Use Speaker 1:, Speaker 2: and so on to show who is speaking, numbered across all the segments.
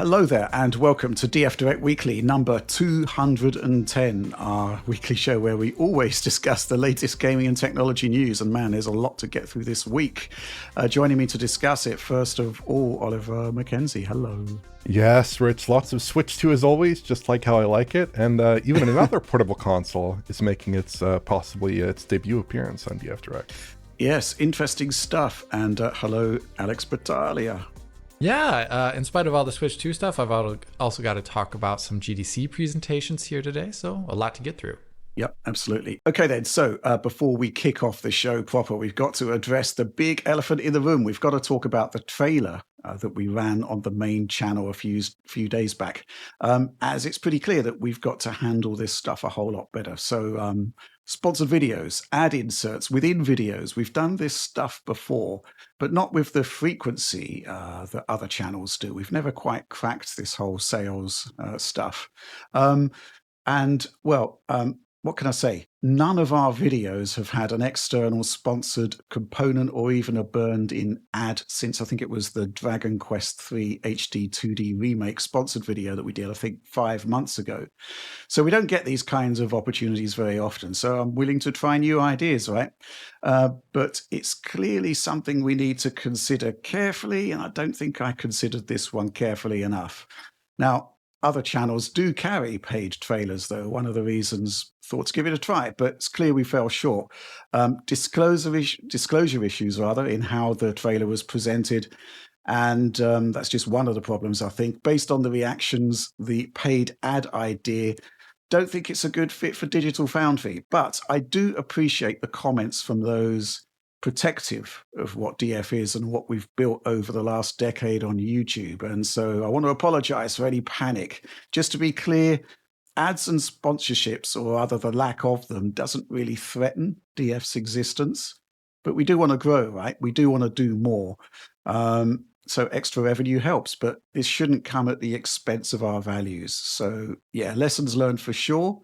Speaker 1: Hello there, and welcome to DF Direct Weekly number 210, our weekly show where we always discuss the latest gaming and technology news. And man, there's a lot to get through this week. Joining me to discuss it, first of all, Oliver Mackenzie. Hello.
Speaker 2: Yes, Rich, lots of Switch 2 as always, just like how I like it. And even another portable console is making its possibly its debut appearance on DF Direct.
Speaker 1: Yes, interesting stuff. And hello, Alex Battaglia.
Speaker 3: Yeah, in spite of all the Switch 2 stuff, I've also got to talk about some GDC presentations here today, so a lot to get through.
Speaker 1: Yep, absolutely. Okay then, so before we kick off the show proper, we've got to address the big elephant in the room. We've got to talk about the trailer that we ran on the main channel a few days back, as it's pretty clear that we've got to handle this stuff a whole lot better. So sponsored videos, ad inserts within videos. We've done this stuff before, but not with the frequency that other channels do. We've never quite cracked this whole sales stuff. What can I say? None of our videos have had an external sponsored component or even a burned-in ad since I think it was the Dragon Quest III HD 2D remake sponsored video that we did, I think, 5 months ago. So we don't get these kinds of opportunities very often. So I'm willing to try new ideas, right? But it's clearly something we need to consider carefully, and I don't think I considered this one carefully enough. Now, other channels do carry paid trailers, though. One of the reasons thought to give it a try, but it's clear we fell short. Disclosure issues, in how the trailer was presented. And that's just one of the problems, I think. Based on the reactions, the paid ad idea, don't think it's a good fit for Digital Foundry. But I do appreciate the comments from those protective of what DF is and what we've built over the last decade on YouTube. And so I want to apologize for any panic. Just to be clear, ads and sponsorships, or rather the lack of them, doesn't really threaten DF's existence. But we do want to grow, right? We do want to do more. So extra revenue helps, but this shouldn't come at the expense of our values. So yeah, lessons learned for sure.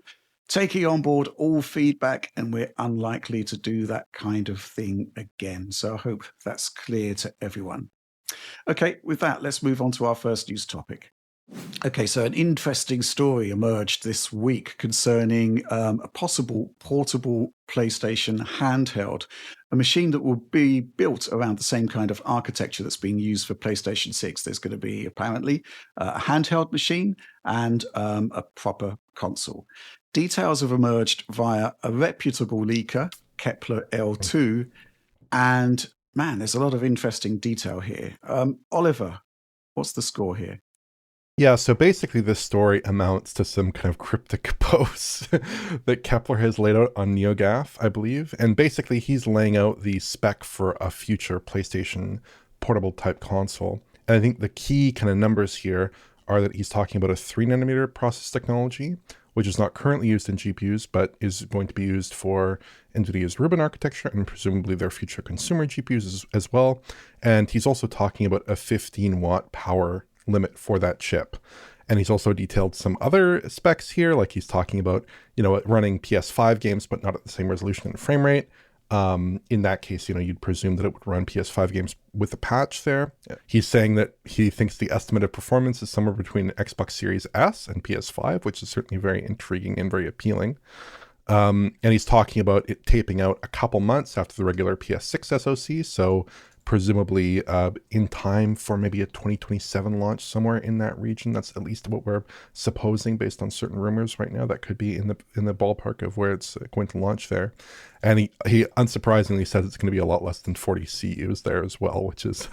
Speaker 1: Taking on board all feedback, and we're unlikely to do that kind of thing again. So I hope that's clear to everyone. Okay, with that, let's move on to our first news topic. Okay, so an interesting story emerged this week concerning a possible portable PlayStation handheld, a machine that will be built around the same kind of architecture that's being used for PlayStation 6. There's going to be apparently a handheld machine and a proper console. Details have emerged via a reputable leaker, Kepler L2, and man, there's a lot of interesting detail here. Oliver, what's the score here?
Speaker 2: Yeah, so basically this story amounts to some kind of cryptic posts that Kepler has laid out on NeoGAF, I believe. And basically he's laying out the spec for a future PlayStation portable type console. And I think the key kind of numbers here are that he's talking about a 3nm process technology, which is not currently used in GPUs, but is going to be used for Nvidia's Rubin architecture and presumably their future consumer GPUs as well. And he's also talking about a 15-watt power limit for that chip. And he's also detailed some other specs here, like he's talking about, running PS5 games, but not at the same resolution and frame rate. In that case, you'd presume that it would run PS5 games with a patch there. He's saying that he thinks the estimated performance is somewhere between Xbox Series S and PS5, which is certainly very intriguing and very appealing. And he's talking about it taping out a couple months after the regular PS6 SoC, so presumably in time for maybe a 2027 launch, somewhere in that region. That's at least what we're supposing based on certain rumors right now. That could be in the ballpark of where it's going to launch there. And he unsurprisingly says it's going to be a lot less than 40 CUs there as well, which is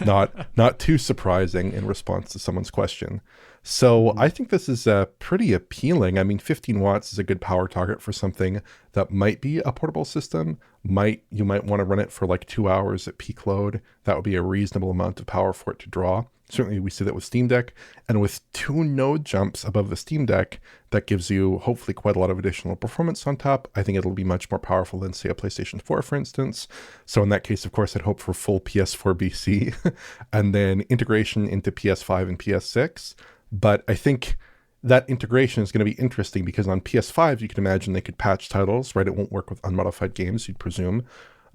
Speaker 2: not too surprising in response to someone's question. So I think this is pretty appealing. I mean, 15 watts is a good power target for something that might be a portable system. You might want to run it for like 2 hours at peak load. That would be a reasonable amount of power for it to draw. Certainly we see that with Steam Deck, and with 2 node jumps above the Steam Deck, that gives you hopefully quite a lot of additional performance on top. I think it'll be much more powerful than, say, a PlayStation 4, for instance. So in that case, of course, I'd hope for full PS4 BC and then integration into PS5 and PS6. But I think that integration is going to be interesting because on PS5, you can imagine they could patch titles, right? It won't work with unmodified games, you'd presume.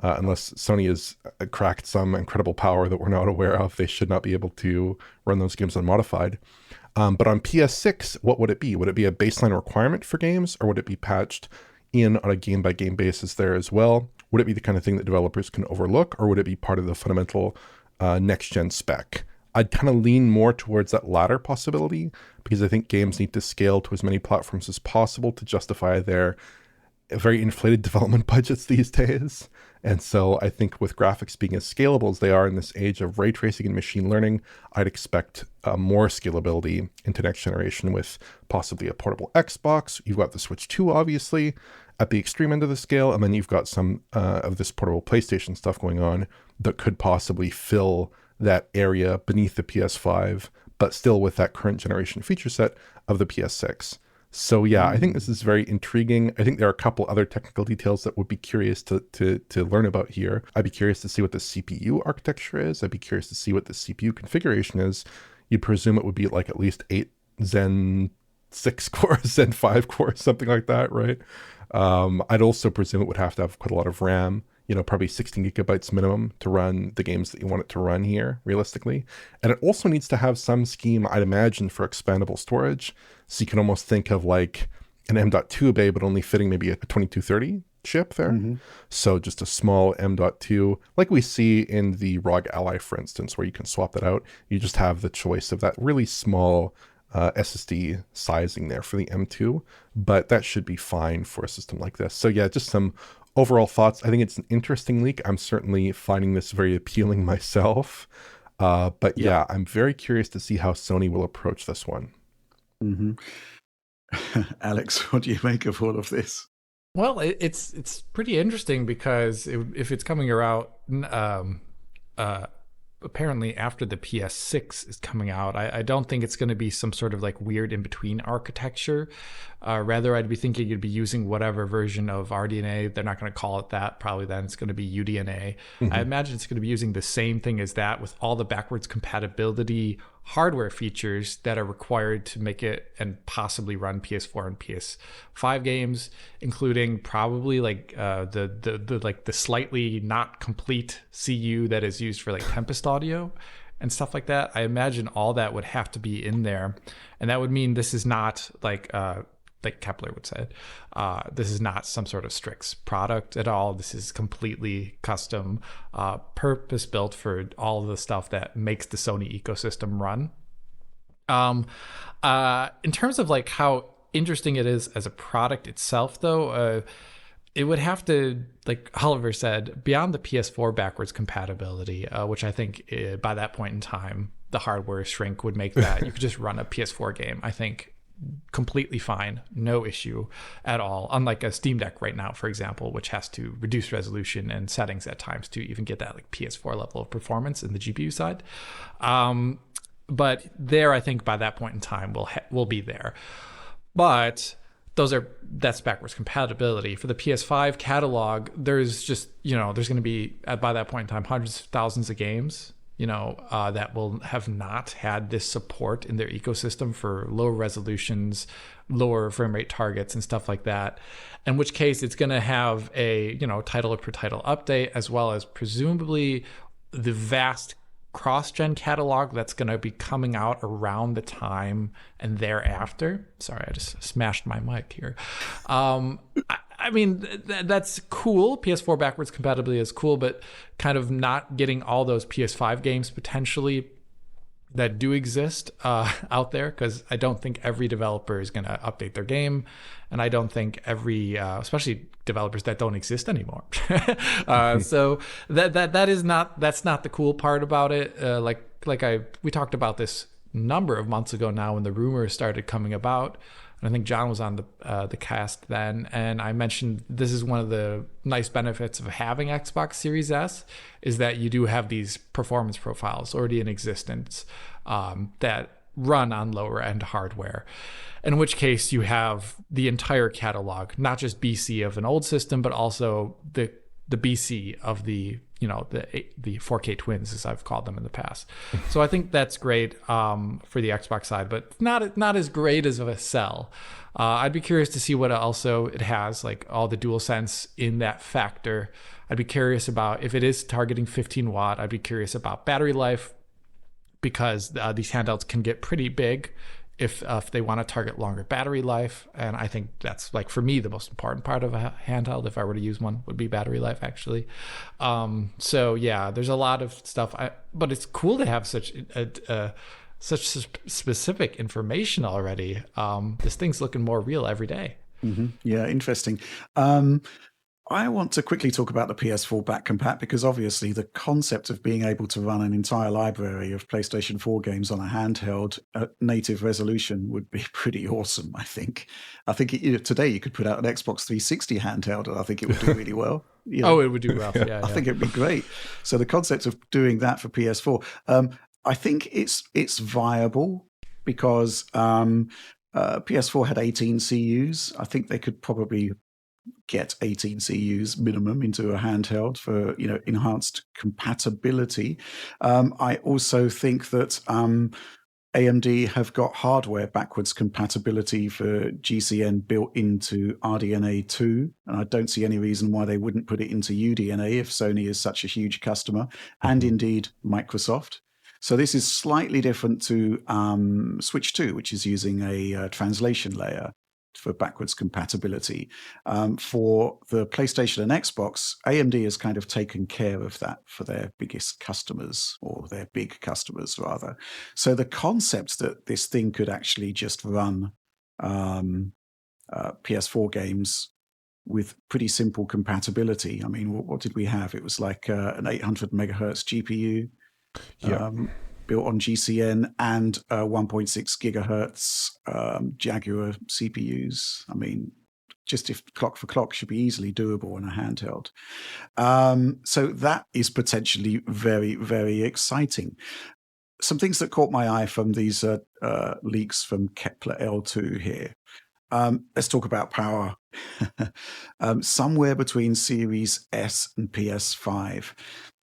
Speaker 2: Unless Sony has cracked some incredible power that we're not aware of, they should not be able to run those games unmodified. But on PS6, what would it be? Would it be a baseline requirement for games, or would it be patched in on a game-by-game basis there as well? Would it be the kind of thing that developers can overlook, or would it be part of the fundamental next-gen spec? I'd kind of lean more towards that latter possibility, because I think games need to scale to as many platforms as possible to justify their very inflated development budgets these days. And so I think with graphics being as scalable as they are in this age of ray tracing and machine learning, I'd expect more scalability into next generation with possibly a portable Xbox. You've got the Switch 2, obviously, at the extreme end of the scale. And then you've got some of this portable PlayStation stuff going on that could possibly fill that area beneath the PS5, but still with that current generation feature set of the PS6. So yeah, I think this is very intriguing. I think there are a couple other technical details that would be curious to learn about here. I'd be curious to see what the CPU architecture is. I'd be curious to see what the CPU configuration is. You'd presume it would be like at least 8 Zen 6 cores, Zen 5 cores, something like that, right? I'd also presume it would have to have quite a lot of RAM, probably 16 gigabytes minimum to run the games that you want it to run here, realistically. And it also needs to have some scheme, I'd imagine, for expandable storage. So you can almost think of like an M.2 bay, but only fitting maybe a 2230 chip there. Mm-hmm. So just a small M.2, like we see in the ROG Ally, for instance, where you can swap that out. You just have the choice of that really small SSD sizing there for the M2, but that should be fine for a system like this. So yeah, just some overall thoughts. I think it's an interesting leak. I'm certainly finding this very appealing myself. But yeah, I'm very curious to see how Sony will approach this one.
Speaker 1: Mm-hmm. Alex, what do you make of all of this?
Speaker 3: Well, it's pretty interesting because if it's coming out apparently after the PS6 is coming out, I don't think it's going to be some sort of like weird in-between architecture. Rather, I'd be thinking you'd be using whatever version of RDNA. They're not going to call it that. Probably then it's going to be UDNA. Mm-hmm. I imagine it's going to be using the same thing as that with all the backwards compatibility hardware features that are required to make it and possibly run PS4 and PS5 games, including probably like the slightly not complete CU that is used for like Tempest audio and stuff like that. I imagine all that would have to be in there, and that would mean this is not like Kepler would say, this is not some sort of Strix product at all. This is completely custom, purpose-built for all of the stuff that makes the Sony ecosystem run. In terms of like how interesting it is as a product itself, though, it would have to, like Oliver said, beyond the PS4 backwards compatibility, which I think by that point in time, the hardware shrink would make that you could just run a PS4 game, I think, completely fine, no issue at all, unlike a Steam Deck right now, for example, which has to reduce resolution and settings at times to even get that like PS4 level of performance in the GPU side. But there, I think by that point in time we'll be there. But that's backwards compatibility. For the PS5 catalog, there's just, there's going to be by that point in time hundreds of thousands of games that will have not had this support in their ecosystem for lower resolutions, lower frame rate targets and stuff like that. In which case it's going to have a, title per title update, as well as presumably the vast cross-gen catalog that's going to be coming out around the time and thereafter. Sorry, I just smashed my mic here. I mean, that's cool. PS4 backwards compatibility is cool, but kind of not getting all those PS5 games potentially that do exist out there, because I don't think every developer is going to update their game, and I don't think every, especially developers that don't exist anymore. So that's not the cool part about it. We talked about this number of months ago now when the rumors started coming about. And I think John was on the cast then, and I mentioned this is one of the nice benefits of having Xbox Series S, is that you do have these performance profiles already in existence that run on lower end hardware. In which case you have the entire catalog, not just BC of an old system, but also the BC of the the 4K twins, as I've called them in the past. So I think that's great for the Xbox side, but not as great as a cell. I'd be curious to see what also it has, like all the DualSense in that factor. I'd be curious about if it is targeting 15 watt. I'd be curious about battery life, because these handhelds can get pretty big if they want to target longer battery life. And I think that's, like, for me, the most important part of a handheld, if I were to use one, would be battery life, actually. So yeah, there's a lot of stuff, but it's cool to have such specific information already. This thing's looking more real every day.
Speaker 1: Mm-hmm. Yeah, interesting. I want to quickly talk about the PS4 back compat, because obviously the concept of being able to run an entire library of PlayStation 4 games on a handheld at native resolution would be pretty awesome, I think. Today you could put out an Xbox 360 handheld, and I think it would do really well.
Speaker 3: Oh, it would do well. Yeah,
Speaker 1: I think it'd be great. So the concept of doing that for PS4, I think it's viable, because PS4 had 18 CUs. I think they could probably get 18 CUs minimum into a handheld for enhanced compatibility. I also think that AMD have got hardware backwards compatibility for GCN built into RDNA 2, and I don't see any reason why they wouldn't put it into UDNA if Sony is such a huge customer, and indeed Microsoft. So this is slightly different to Switch 2, which is using a translation layer for backwards compatibility. For the PlayStation and Xbox, AMD has kind of taken care of that for their biggest customers, or their big customers rather. So the concept that this thing could actually just run PS4 games with pretty simple compatibility. I mean, what did we have? It was like an 800 megahertz GPU.
Speaker 2: Yeah.
Speaker 1: Built on GCN, and 1.6 gigahertz Jaguar CPUs. I mean, just if clock for clock should be easily doable in a handheld. So that is potentially very, very exciting. Some things that caught my eye from these leaks from Kepler L2 here. Let's talk about power. Somewhere between Series S and PS5.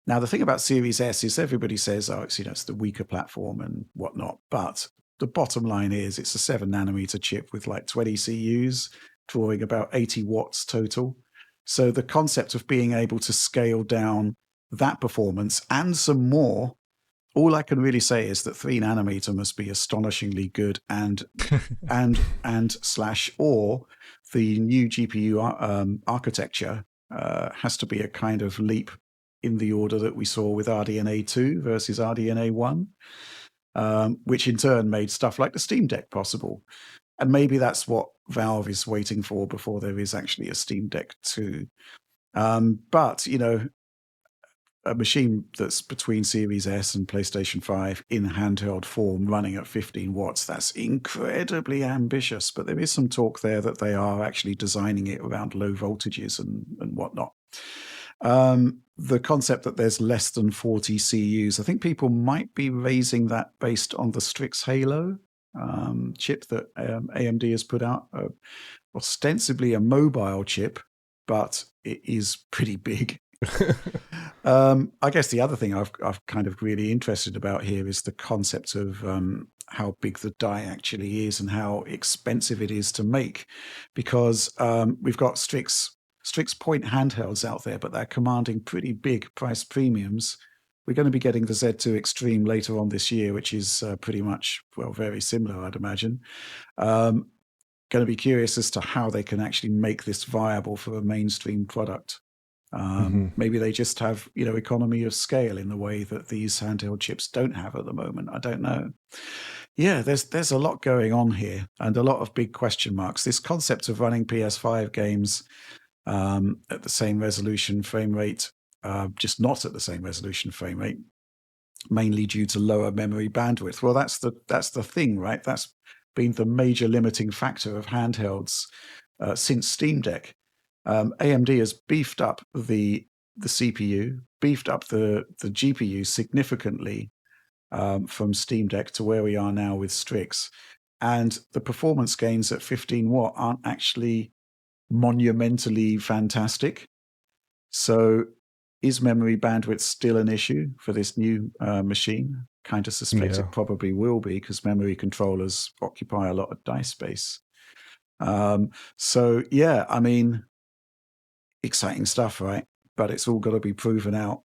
Speaker 1: Now, the thing about Series S is everybody says, it's the weaker platform and whatnot. But the bottom line is it's a 7 nanometer chip with like 20 CUs, drawing about 80 watts total. So the concept of being able to scale down that performance and some more, all I can really say is that 3 nanometer must be astonishingly good, and or the new GPU architecture has to be a kind of leap in the order that we saw with RDNA 2 versus RDNA 1, which in turn made stuff like the Steam Deck possible. And maybe that's what Valve is waiting for before there is actually a Steam Deck 2. But, a machine that's between Series S and PlayStation 5 in handheld form running at 15 watts, that's incredibly ambitious. But there is some talk there that they are actually designing it around low voltages and whatnot. The concept that there's less than 40 CUs, I think people might be raising that based on the Strix Halo chip that AMD has put out, ostensibly a mobile chip, but it is pretty big. I guess the other thing I've kind of really interested about here is the concept of how big the die actually is and how expensive it is to make, because we've got Strix point handhelds out there, but they're commanding pretty big price premiums. We're going to be getting the Z2 Extreme later on this year, which is pretty much, very similar, I'd imagine. Going to be curious as to how they can actually make this viable for a mainstream product. Maybe they just have, economy of scale in the way that these handheld chips don't have at the moment. I don't know. Yeah, there's a lot going on here and a lot of big question marks. This concept of running PS5 games at the same resolution frame rate, just not at the same resolution frame rate, mainly due to lower memory bandwidth. Well, that's the thing, right? That's been the major limiting factor of handhelds since Steam Deck. AMD has beefed up the CPU, beefed up the GPU significantly from Steam Deck to where we are now with Strix. And the performance gains at 15 watt aren't actually monumentally fantastic. So Is memory bandwidth still an issue for this new machine? Kind of suspect
Speaker 2: Yeah.
Speaker 1: it probably will be, because memory controllers occupy a lot of die space. So yeah, I mean, exciting stuff, right? But it's all got to be proven out.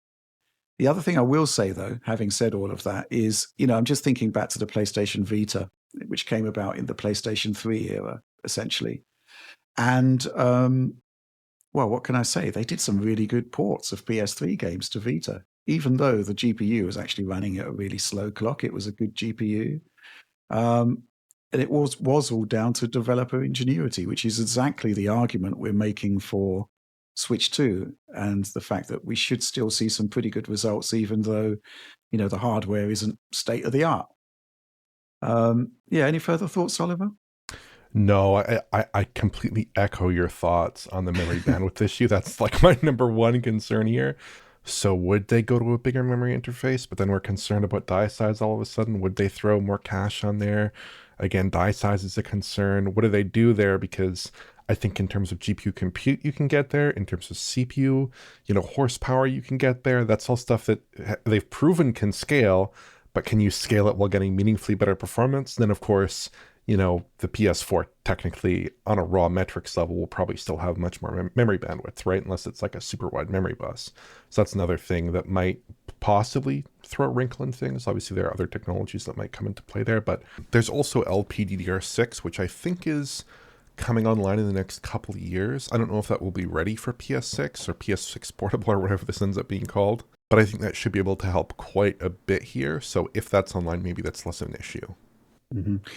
Speaker 1: The other thing I will say, though, having said all of that, is, I'm just thinking back to the PlayStation Vita, which came about in the PlayStation 3 era, essentially. And, well, what can I say? They did some really good ports of PS3 games to Vita, even though the GPU was actually running at a really slow clock. It was a good GPU. And it was all down to developer ingenuity, which is exactly the argument we're making for Switch 2, and the fact that we should still see some pretty good results, even though, the hardware isn't state of the art. Yeah, any further thoughts, Oliver?
Speaker 2: No, I completely echo your thoughts on the memory bandwidth issue. That's like my number one concern here. So would they go to a bigger memory interface, but then we're concerned about die size all of a sudden? Would they throw more cache on there? Again, die size is a concern. What do they do there? Because I think in terms of GPU compute you can get there, in terms of CPU, horsepower you can get there. That's all stuff that they've proven can scale, but can you scale it while getting meaningfully better performance? Then, of course, the PS4 technically on a raw metrics level will probably still have much more memory bandwidth, right? Unless it's like a super wide memory bus. So that's another thing that might possibly throw a wrinkle in things. Obviously, there are other technologies that might come into play there, but there's also LPDDR6, which I think is coming online in the next couple of years. I don't know if that will be ready for PS6 or PS6 Portable or whatever this ends up being called, but I think that should be able to help quite a bit here. So if that's online, maybe that's less of an issue.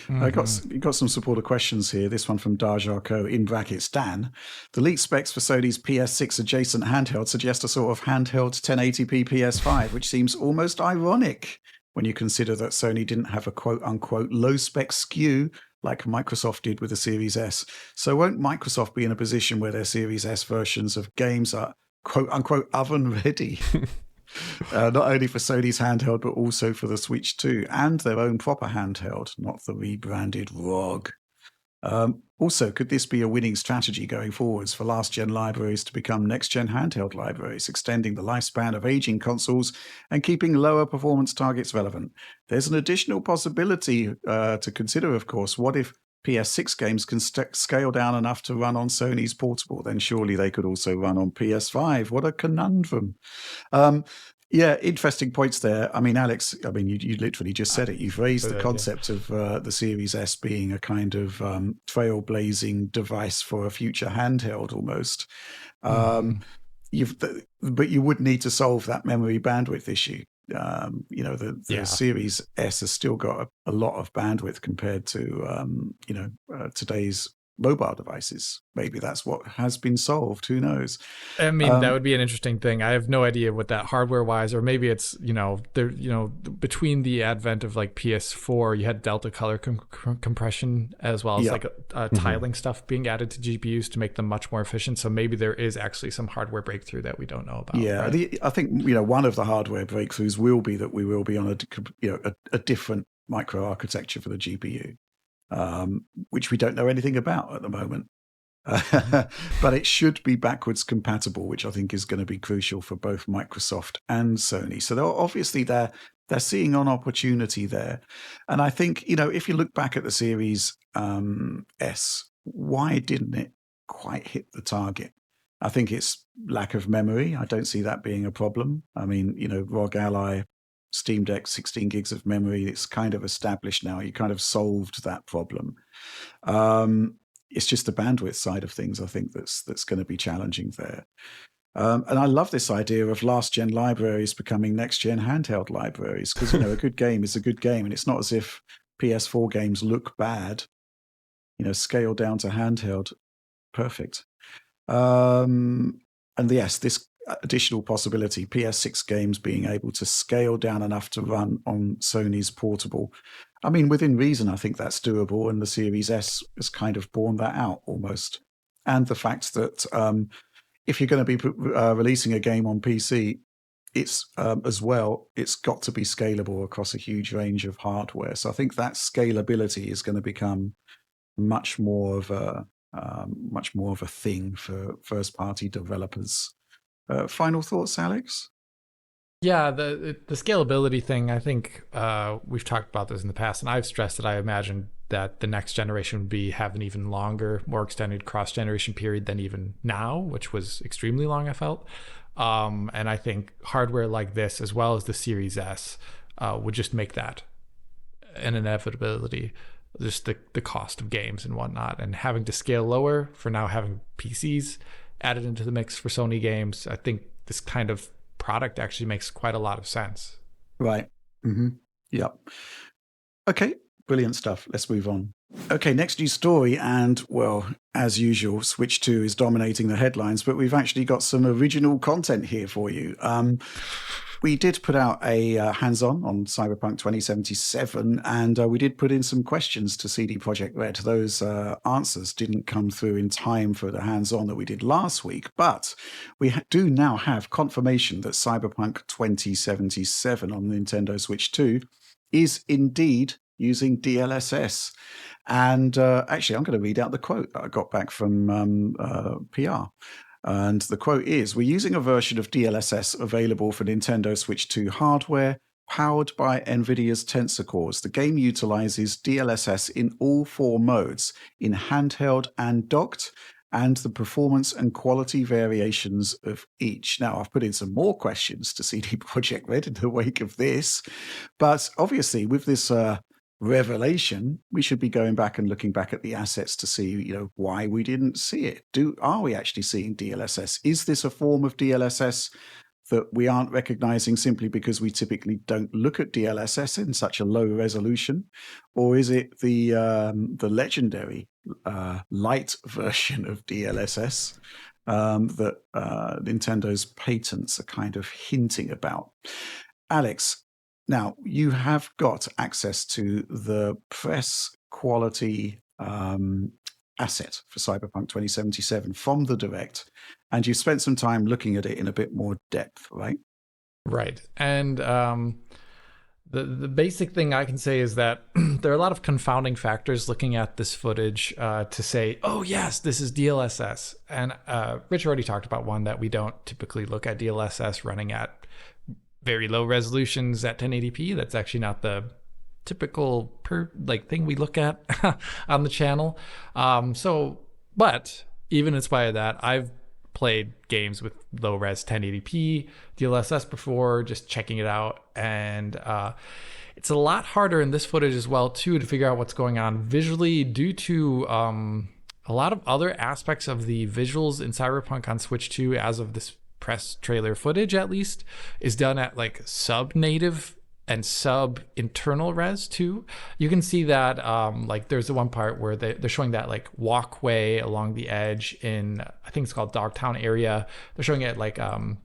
Speaker 1: I got some supporter questions here. This one from Darjarko, in brackets, Dan. The leaked specs for Sony's PS6 adjacent handheld suggest a sort of handheld 1080p PS5, which seems almost ironic when you consider that Sony didn't have a quote-unquote low-spec SKU like Microsoft did with the Series S. So won't Microsoft be in a position where their Series S versions of games are quote-unquote oven-ready? Not only for Sony's handheld, but also for the Switch 2 and their own proper handheld, not the rebranded ROG. Also, could this be a winning strategy going forwards for last-gen libraries to become next-gen handheld libraries, extending the lifespan of aging consoles and keeping lower performance targets relevant? There's an additional possibility to consider, of course. What if PS6 games can scale down enough to run on Sony's portable? Then surely they could also run on PS5. What a conundrum. Yeah, interesting points there. I mean, Alex, you literally just said it. You've raised the concept of the Series S being a kind of trailblazing device for a future handheld almost. But you would need to solve that memory bandwidth issue. The Series S has still got a lot of bandwidth compared to today's mobile devices. Maybe that's what has been solved. Who knows?
Speaker 3: I mean, that would be an interesting thing. I have no idea what that hardware wise, or maybe it's, between the advent of like PS4, you had Delta color compression as well as tiling stuff being added to GPUs to make them much more efficient. So maybe there is actually some hardware breakthrough that we don't know about.
Speaker 1: Yeah, right? I think, one of the hardware breakthroughs will be that we will be on a different microarchitecture for the GPU. Which we don't know anything about at the moment. But it should be backwards compatible, which I think is going to be crucial for both Microsoft and Sony. So they're seeing an opportunity there. And I think, if you look back at the Series S, why didn't it quite hit the target? I think it's lack of memory. I don't see that being a problem. I mean, ROG Ally, Steam Deck, 16 gigs of memory, it's kind of established now. You kind of solved that problem. It's just the bandwidth side of things, I think, that's going to be challenging there. And I love this idea of last-gen libraries becoming next-gen handheld libraries, because, a good game is a good game, and it's not as if PS4 games look bad. Scale down to handheld, perfect. And yes, this additional possibility, PS6 games being able to scale down enough to run on Sony's portable. I mean, within reason, I think that's doable, and the Series S has kind of borne that out almost. And the fact that if you're going to be releasing a game on PC, it's as well, it's got to be scalable across a huge range of hardware. So I think that scalability is going to become much more of a thing for first-party developers Final thoughts, Alex?
Speaker 3: Yeah, the scalability thing, I think we've talked about this in the past, and I've stressed that I imagine that the next generation would have an even longer, more extended cross-generation period than even now, which was extremely long, I felt. And I think hardware like this, as well as the Series S, would just make that an inevitability, just the cost of games and whatnot. And having to scale lower for now having PCs added into the mix for Sony games, I think this kind of product actually makes quite a lot of sense.
Speaker 1: Right. Mm-hmm. Yep. Okay. Brilliant stuff. Let's move on. Okay, next news story. And, well, as usual, Switch 2 is dominating the headlines, but we've actually got some original content here for you. We did put out a hands-on on Cyberpunk 2077, and we did put in some questions to CD Projekt RED. Those answers didn't come through in time for the hands-on that we did last week, but we do now have confirmation that Cyberpunk 2077 on Nintendo Switch 2 is indeed using DLSS. And actually, I'm going to read out the quote that I got back from PR. And the quote is, "We're using a version of DLSS available for Nintendo Switch 2 hardware, powered by Nvidia's Tensor cores. The game utilizes DLSS in all 4 modes, in handheld and docked, and the performance and quality variations of each." Now, I've put in some more questions to CD Projekt RED in the wake of this, but obviously with this revelation, we should be going back and looking back at the assets to see, why we didn't see it. Are we actually seeing DLSS? Is this a form of DLSS that we aren't recognizing simply because we typically don't look at DLSS in such a low resolution? Or is it the legendary light version of DLSS that Nintendo's patents are kind of hinting about? Alex, now, you have got access to the press quality asset for Cyberpunk 2077 from the Direct, and you spent some time looking at it in a bit more depth, right?
Speaker 3: Right. And the basic thing I can say is that there are a lot of confounding factors looking at this footage to say, oh, yes, this is DLSS. And Rich already talked about one, that we don't typically look at DLSS running at very low resolutions at 1080p. That's actually not the typical thing we look at on the channel. But even in spite of that, I've played games with low res 1080p DLSS before, just checking it out, and it's a lot harder in this footage as well too to figure out what's going on visually due to a lot of other aspects of the visuals in Cyberpunk on Switch 2 as of this press trailer footage, at least, is done at like sub native and sub internal res too. You can see that there's the one part where they're showing that like walkway along the edge in, I think it's called Dogtown area. They're showing it like a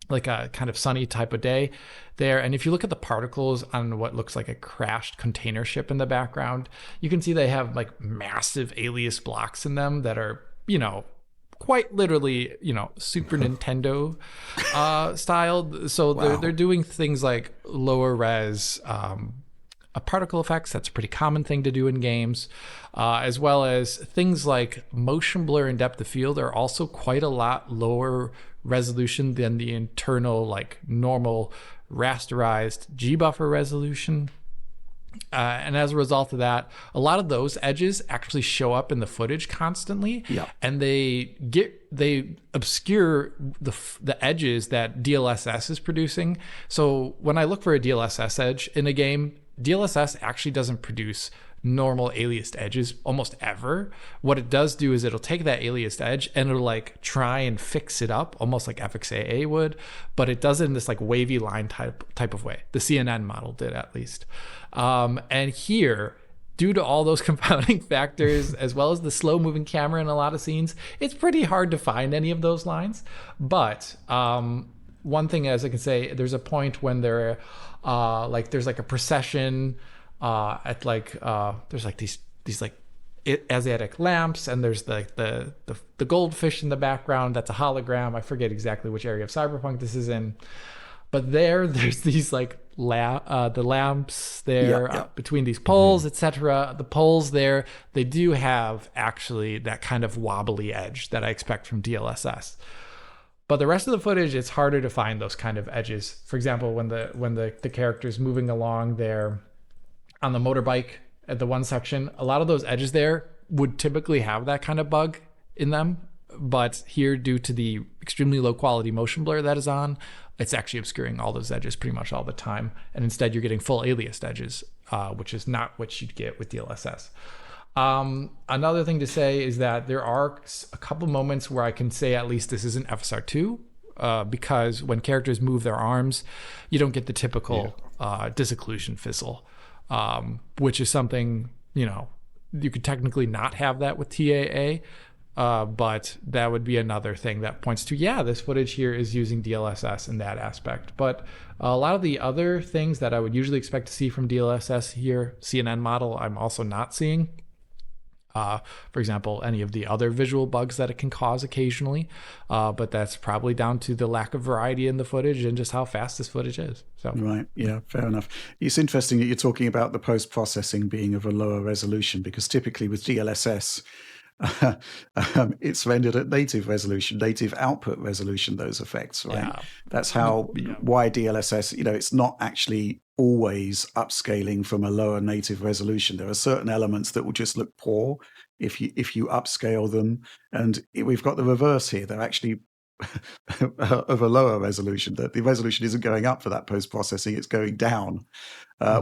Speaker 3: kind of sunny type of day there. And if you look at the particles on what looks like a crashed container ship in the background, you can see they have like massive alias blocks in them that are, quite literally, Super Nintendo styled. So
Speaker 1: Wow.
Speaker 3: they're doing things like lower res particle effects. That's a pretty common thing to do in games, as well as things like motion blur and depth of field are also quite a lot lower resolution than the internal, like normal rasterized G-buffer resolution. And as a result of that, a lot of those edges actually show up in the footage constantly, and they obscure the edges that DLSS is producing. So when I look for a DLSS edge in a game, DLSS actually doesn't produce normal aliased edges almost ever. What it does do is it'll take that aliased edge and it'll like try and fix it up almost like FXAA would, but it does it in this like wavy line type of way. The CNN model did, at least. And here, due to all those compounding factors, as well as the slow moving camera in a lot of scenes, it's pretty hard to find any of those lines. But one thing, as I can say, there's a point when there's like a procession at there's like these like Asiatic lamps, and there's the goldfish in the background. That's a hologram. I forget exactly which area of Cyberpunk this is in, but there's these like the lamps there between these poles, etc. The poles there, they do have actually that kind of wobbly edge that I expect from DLSS. But the rest of the footage, it's harder to find those kind of edges. For example, when the character's moving along there on the motorbike at the one section, a lot of those edges there would typically have that kind of bug in them. But here, due to the extremely low quality motion blur that is on, it's actually obscuring all those edges pretty much all the time. And instead, you're getting full aliased edges, which is not what you'd get with DLSS. Another thing to say is that there are a couple moments where I can say at least this isn't FSR2, because when characters move their arms, you don't get the typical disocclusion fizzle, which is something, you could technically not have that with TAA, but that would be another thing that points to, this footage here is using DLSS in that aspect. But a lot of the other things that I would usually expect to see from DLSS here, CNN model, I'm also not seeing. For example, any of the other visual bugs that it can cause occasionally, but that's probably down to the lack of variety in the footage and just how fast this footage is. So
Speaker 1: right, yeah, fair enough. It's interesting that you're talking about the post-processing being of a lower resolution, because typically with DLSS, it's rendered at native resolution, native output resolution, those effects, right?
Speaker 3: Yeah.
Speaker 1: That's how, why DLSS, it's not actually always upscaling from a lower native resolution. There are certain elements that will just look poor if you upscale them. And we've got the reverse here. They're actually of a lower resolution. The resolution isn't going up for that post-processing, it's going down,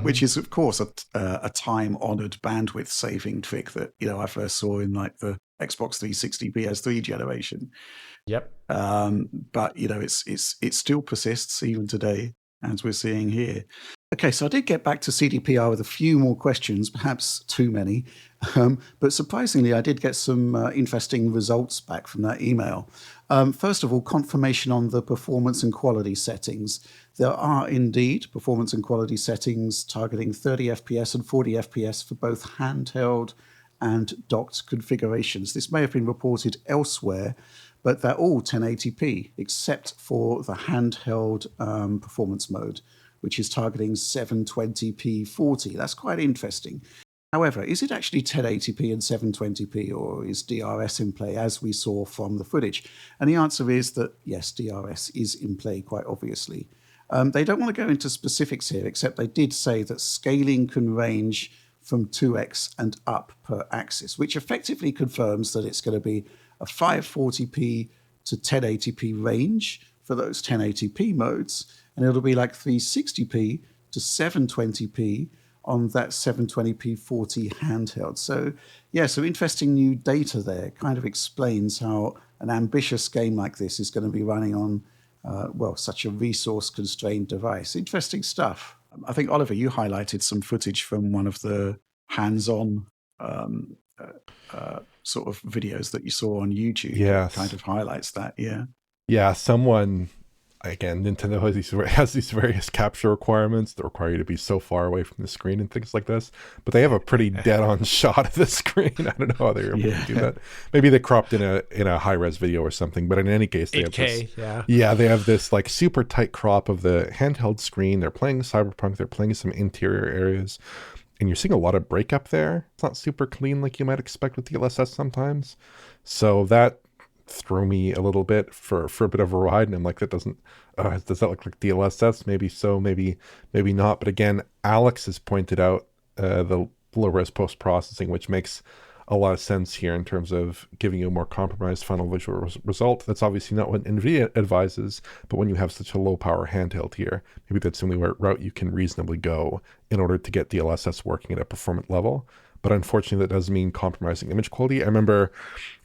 Speaker 1: which is, of course, a time-honored bandwidth-saving trick that, I first saw in like the Xbox 360 PS3 generation.
Speaker 3: Yep.
Speaker 1: But, it still persists even today, as we're seeing here. Okay, so I did get back to CDPR with a few more questions, perhaps too many. But surprisingly, I did get some interesting results back from that email. First of all, confirmation on the performance and quality settings. There are indeed performance and quality settings targeting 30 FPS and 40 FPS for both handheld and docked configurations. This may have been reported elsewhere, but they're all 1080p, except for the handheld performance mode, which is targeting 720p 40. That's quite interesting. However, is it actually 1080p and 720p, or is DRS in play, as we saw from the footage? And the answer is that, yes, DRS is in play, quite obviously. They don't want to go into specifics here, except they did say that scaling can range from 2x and up per axis, which effectively confirms that it's going to be a 540p to 1080p range for those 1080p modes, and it'll be like 360p to 720p on that 720p 40 handheld. So some interesting new data there. Kind of explains how an ambitious game like this is going to be running on, such a resource-constrained device. Interesting stuff. I think, Oliver, you highlighted some footage from one of the hands-on sort of videos that you saw on YouTube.
Speaker 2: Yes.
Speaker 1: Kind of highlights that,
Speaker 2: Yeah, someone, again, Nintendo has these various capture requirements that require you to be so far away from the screen and things like this, but they have a pretty dead-on shot of the screen. I don't know how they're able to do that. Maybe they cropped in a high-res video or something, but in any case, they
Speaker 3: 8K,
Speaker 2: have this, they have this like super tight crop of the handheld screen. They're playing Cyberpunk. They're playing some interior areas, and you're seeing a lot of breakup there. It's not super clean like you might expect with DLSS sometimes. So that threw me a little bit for a bit of a ride, and I'm like, does that look like DLSS? Maybe so, maybe not. But again, Alex has pointed out the low-res post-processing, which makes a lot of sense here in terms of giving you a more compromised final visual result. That's obviously not what Nvidia advises, but when you have such a low-power handheld here, maybe that's the only route you can reasonably go in order to get DLSS working at a performant level. But unfortunately, that does mean compromising image quality. I remember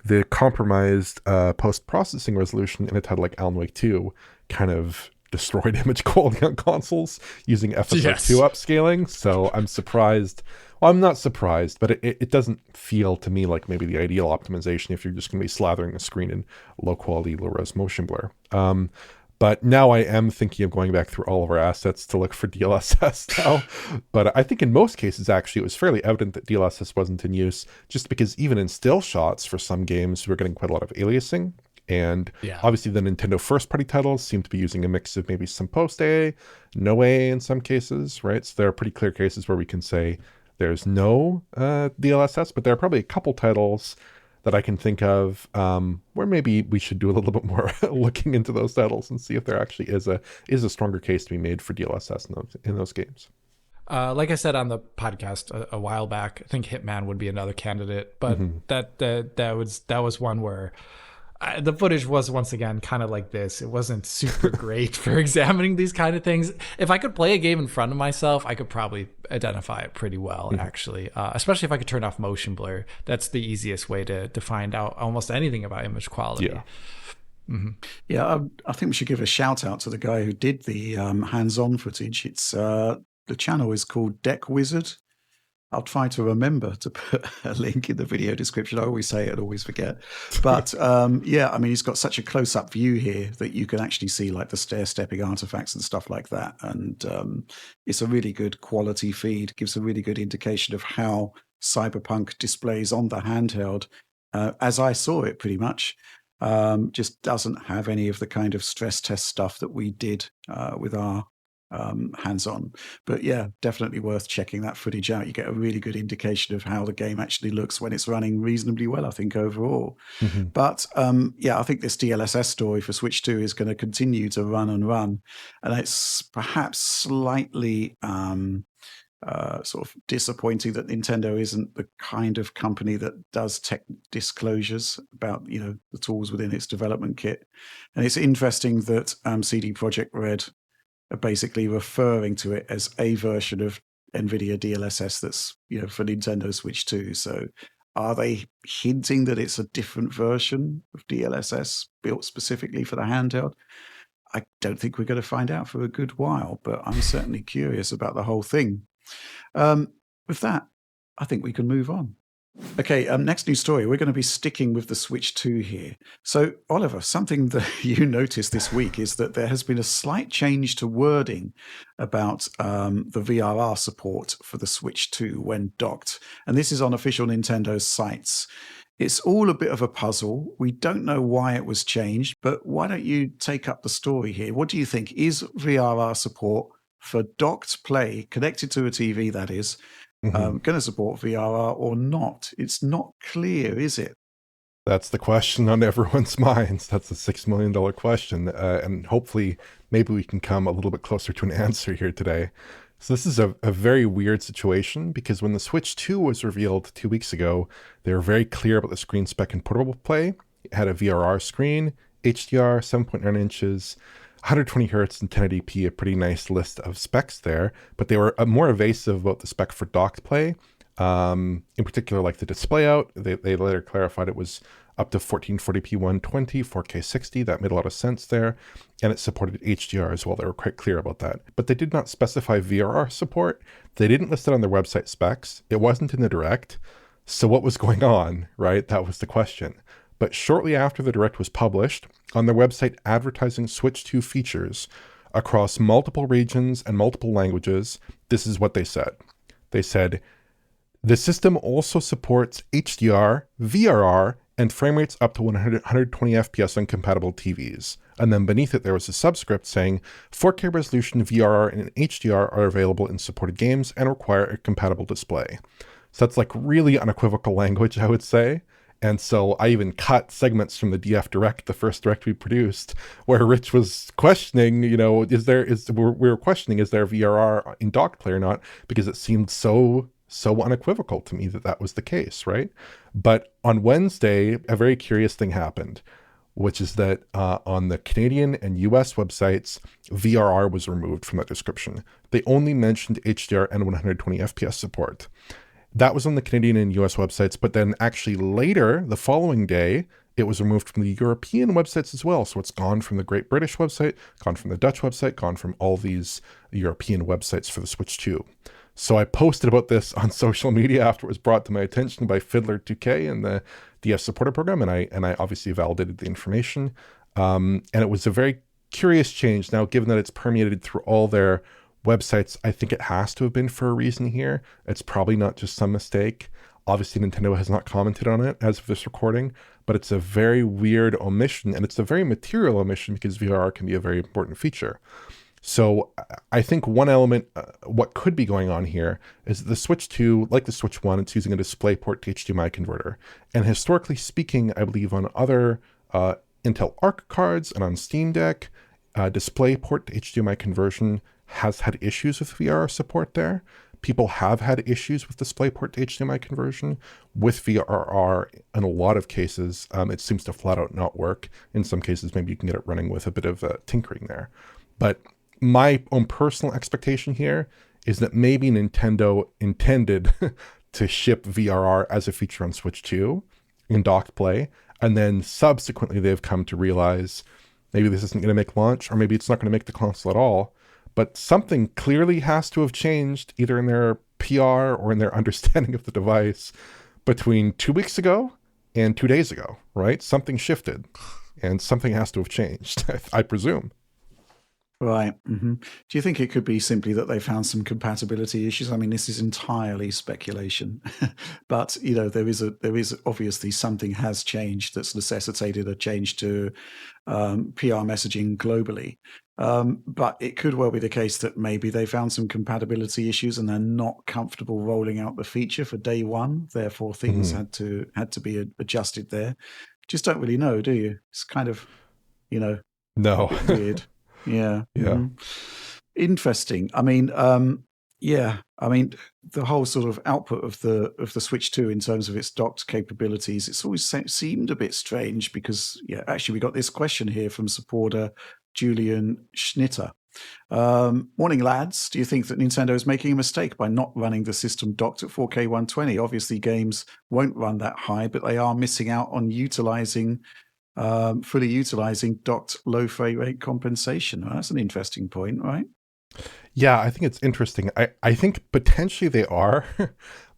Speaker 2: the compromised post-processing resolution in a title like Alan Wake 2 kind of destroyed image quality on consoles using FSR2 upscaling. So I'm surprised. Well, I'm not surprised, but it doesn't feel to me like maybe the ideal optimization if you're just going to be slathering the screen in low-quality, low-res motion blur. But now I am thinking of going back through all of our assets to look for DLSS now. But I think in most cases, actually, it was fairly evident that DLSS wasn't in use, just because even in still shots for some games, we're getting quite a lot of aliasing. And obviously the Nintendo first-party titles seem to be using a mix of maybe some post-A, no A in some cases, right? So there are pretty clear cases where we can say there's no DLSS, but there are probably a couple titles that I can think of, where maybe we should do a little bit more looking into those titles and see if there actually is a stronger case to be made for DLSS in those games.
Speaker 3: Like I said on the podcast a while back, I think Hitman would be another candidate, but that was one where the footage was once again kind of like this. It wasn't super great for examining these kind of things. If I could play a game in front of myself, I could probably identify it pretty well, actually. Especially if I could turn off motion blur. That's the easiest way to find out almost anything about image quality.
Speaker 2: Yeah.
Speaker 1: Yeah, I think we should give a shout out to the guy who did the hands-on footage. It's the channel is called Deck Wizard. I'll try to remember to put a link in the video description. I always say it and always forget. But yeah, I mean, he's got such a close-up view here that you can actually see like the stair-stepping artifacts and stuff like that. And it's a really good quality feed. Gives a really good indication of how Cyberpunk displays on the handheld, as I saw it pretty much. Just doesn't have any of the kind of stress test stuff that we did with our hands-on. But yeah, definitely worth checking that footage out. You get a really good indication of how the game actually looks when it's running reasonably well, I think, overall. But yeah, I think this DLSS story for Switch 2 is going to continue to run and run. And it's perhaps slightly sort of disappointing that Nintendo isn't the kind of company that does tech disclosures about, the tools within its development kit. And it's interesting that CD Projekt RED are basically referring to it as a version of Nvidia DLSS that's, for Nintendo Switch 2. So are they hinting that it's a different version of DLSS built specifically for the handheld? I don't think we're going to find out for a good while, but I'm certainly curious about the whole thing. With that, I think we can move on. Okay, next news story. We're going to be sticking with the Switch 2 here. So, Oliver, something that you noticed this week is that there has been a slight change to wording about the VRR support for the Switch 2 when docked. And this is on official Nintendo sites. It's all a bit of a puzzle. We don't know why it was changed, but why don't you take up the story here? What do you think? Is VRR support for docked play, connected to a TV, that is, going to support VRR or not? It's not clear, is it?
Speaker 2: That's the question on everyone's minds. That's the $6 million question. And hopefully, maybe we can come a little bit closer to an answer here today. So this is a very weird situation because when the Switch 2 was revealed 2 weeks ago, they were very clear about the screen spec and portable play. It had a VRR screen, HDR, 7.9 inches, 120 hertz and 1080p, a pretty nice list of specs there, but they were more evasive about the spec for docked play. In particular, like the display out, they later clarified it was up to 1440p 120, 4K 60. That made a lot of sense there. And it supported HDR as well. They were quite clear about that. But they did not specify VRR support. They didn't list it on their website specs. It wasn't in the Direct. So what was going on, right? That was the question. But shortly after the Direct was published, on their website advertising Switch 2 features across multiple regions and multiple languages, this is what they said. They said, the system also supports HDR, VRR, and frame rates up to 120 FPS on compatible TVs. And then beneath it, there was a subscript saying 4K resolution VRR and HDR are available in supported games and require a compatible display. So that's like really unequivocal language, I would say. And so I even cut segments from the DF Direct, the first Direct we produced, where Rich was questioning, we were questioning, is there VRR in docked play or not? Because it seemed so unequivocal to me that was the case, right? But on Wednesday, a very curious thing happened, which is that on the Canadian and US websites, VRR was removed from that description. They only mentioned HDR and 120 FPS support. That was on the Canadian and US websites, but then actually later, the following day, it was removed from the European websites as well. So it's gone from the Great British website, gone from the Dutch website, gone from all these European websites for the Switch 2. So I posted about this on social media after it was brought to my attention by Fiddler2K and the DS supporter program, and I obviously validated the information. And it was a very curious change. Now, given that it's permeated through all their websites, I think it has to have been for a reason here. It's probably not just some mistake. Obviously, Nintendo has not commented on it as of this recording, but it's a very weird omission, and it's a very material omission because VRR can be a very important feature. So I think one element, what could be going on here, is that the Switch 2, like the Switch 1, it's using a DisplayPort to HDMI converter. And historically speaking, I believe on other Intel Arc cards and on Steam Deck, DisplayPort to HDMI conversion has had issues with VRR support there. People have had issues with DisplayPort to HDMI conversion. With VRR, in a lot of cases, it seems to flat out not work. In some cases, maybe you can get it running with a bit of tinkering there. But my own personal expectation here is that maybe Nintendo intended to ship VRR as a feature on Switch 2 in docked play, and then subsequently they've come to realize maybe this isn't going to make launch, or maybe it's not going to make the console at all. But something clearly has to have changed either in their PR or in their understanding of the device between 2 weeks ago and 2 days ago, right? Something shifted and something has to have changed, I presume.
Speaker 1: Right. Do you think it could be simply that they found some compatibility issues? I mean, this is entirely speculation, but there is obviously something has changed that's necessitated a change to PR messaging globally. But it could well be the case that maybe they found some compatibility issues and they're not comfortable rolling out the feature for day one. Therefore, things had to be adjusted there. Just don't really know, do you? It's kind of,
Speaker 2: no,
Speaker 1: a bit weird. Yeah. Interesting. I mean, the whole sort of output of the Switch 2 in terms of its docked capabilities, it's always seemed a bit strange because, actually we got this question here from supporter Julian Schnitter. Morning, lads. Do you think that Nintendo is making a mistake by not running the system docked at 4K 120? Obviously, games won't run that high, but they are missing out on fully utilizing docked low frame rate compensation. Well, that's an interesting point, right?
Speaker 2: Yeah, I think it's interesting. I think potentially they are,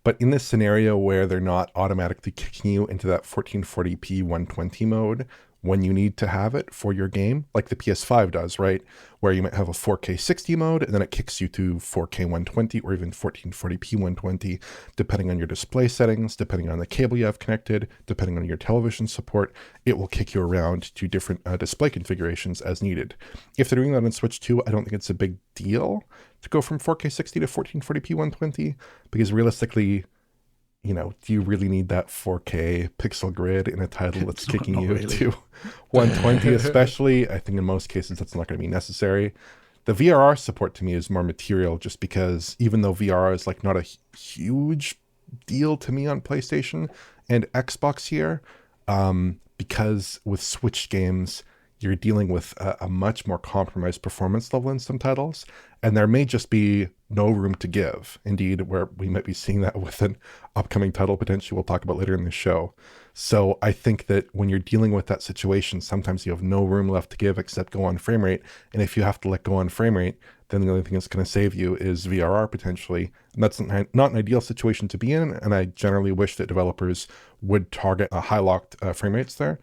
Speaker 2: but in this scenario where they're not automatically kicking you into that 1440p 120 mode when you need to have it for your game, like the PS5 does, right? Where you might have a 4K 60 mode and then it kicks you to 4K 120 or even 1440p 120, depending on your display settings, depending on the cable you have connected, depending on your television support, it will kick you around to different display configurations as needed. If they're doing that on Switch 2, I don't think it's a big deal to go from 4K 60 to 1440p 120, because realistically, do you really need that 4K pixel grid in a title that's kicking you really to 120 especially? I think in most cases that's not going to be necessary. The VRR support to me is more material, just because even though VRR is like not a huge deal to me on PlayStation and Xbox here, because with Switch games, you're dealing with a much more compromised performance level in some titles, and there may just be no room to give. Indeed, where we might be seeing that with an upcoming title potentially we'll talk about later in the show. So I think that when you're dealing with that situation, sometimes you have no room left to give except go on frame rate. And if you have to let go on frame rate, then the only thing that's going to save you is VRR potentially. And that's not an ideal situation to be in. And I generally wish that developers would target high locked frame rates there.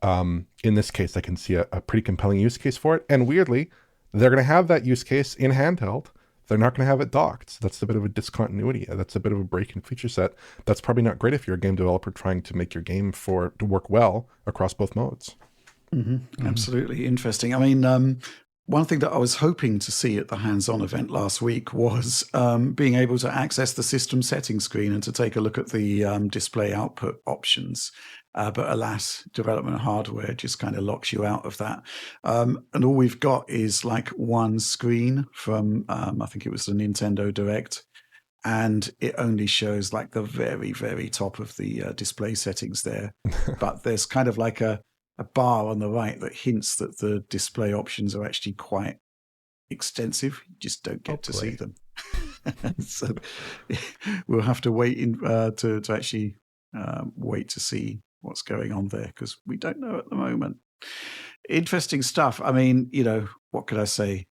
Speaker 2: In this case, I can see a pretty compelling use case for it. And weirdly, they're going to have that use case in handheld. They're not going to have it docked. So that's a bit of a discontinuity. That's a bit of a break in feature set. That's probably not great if you're a game developer trying to make your game to work well across both modes.
Speaker 1: Absolutely interesting. I mean, one thing that I was hoping to see at the hands-on event last week was being able to access the system settings screen and to take a look at the display output options. But alas, development hardware just kind of locks you out of that. And all we've got is like one screen from, I think it was the Nintendo Direct, and it only shows like the very, very top of the display settings there. But there's kind of like a bar on the right that hints that the display options are actually quite extensive. You just don't get to see them. So we'll have to wait to actually wait to see what's going on there, because we don't know at the moment. Interesting stuff. I mean, what could I say?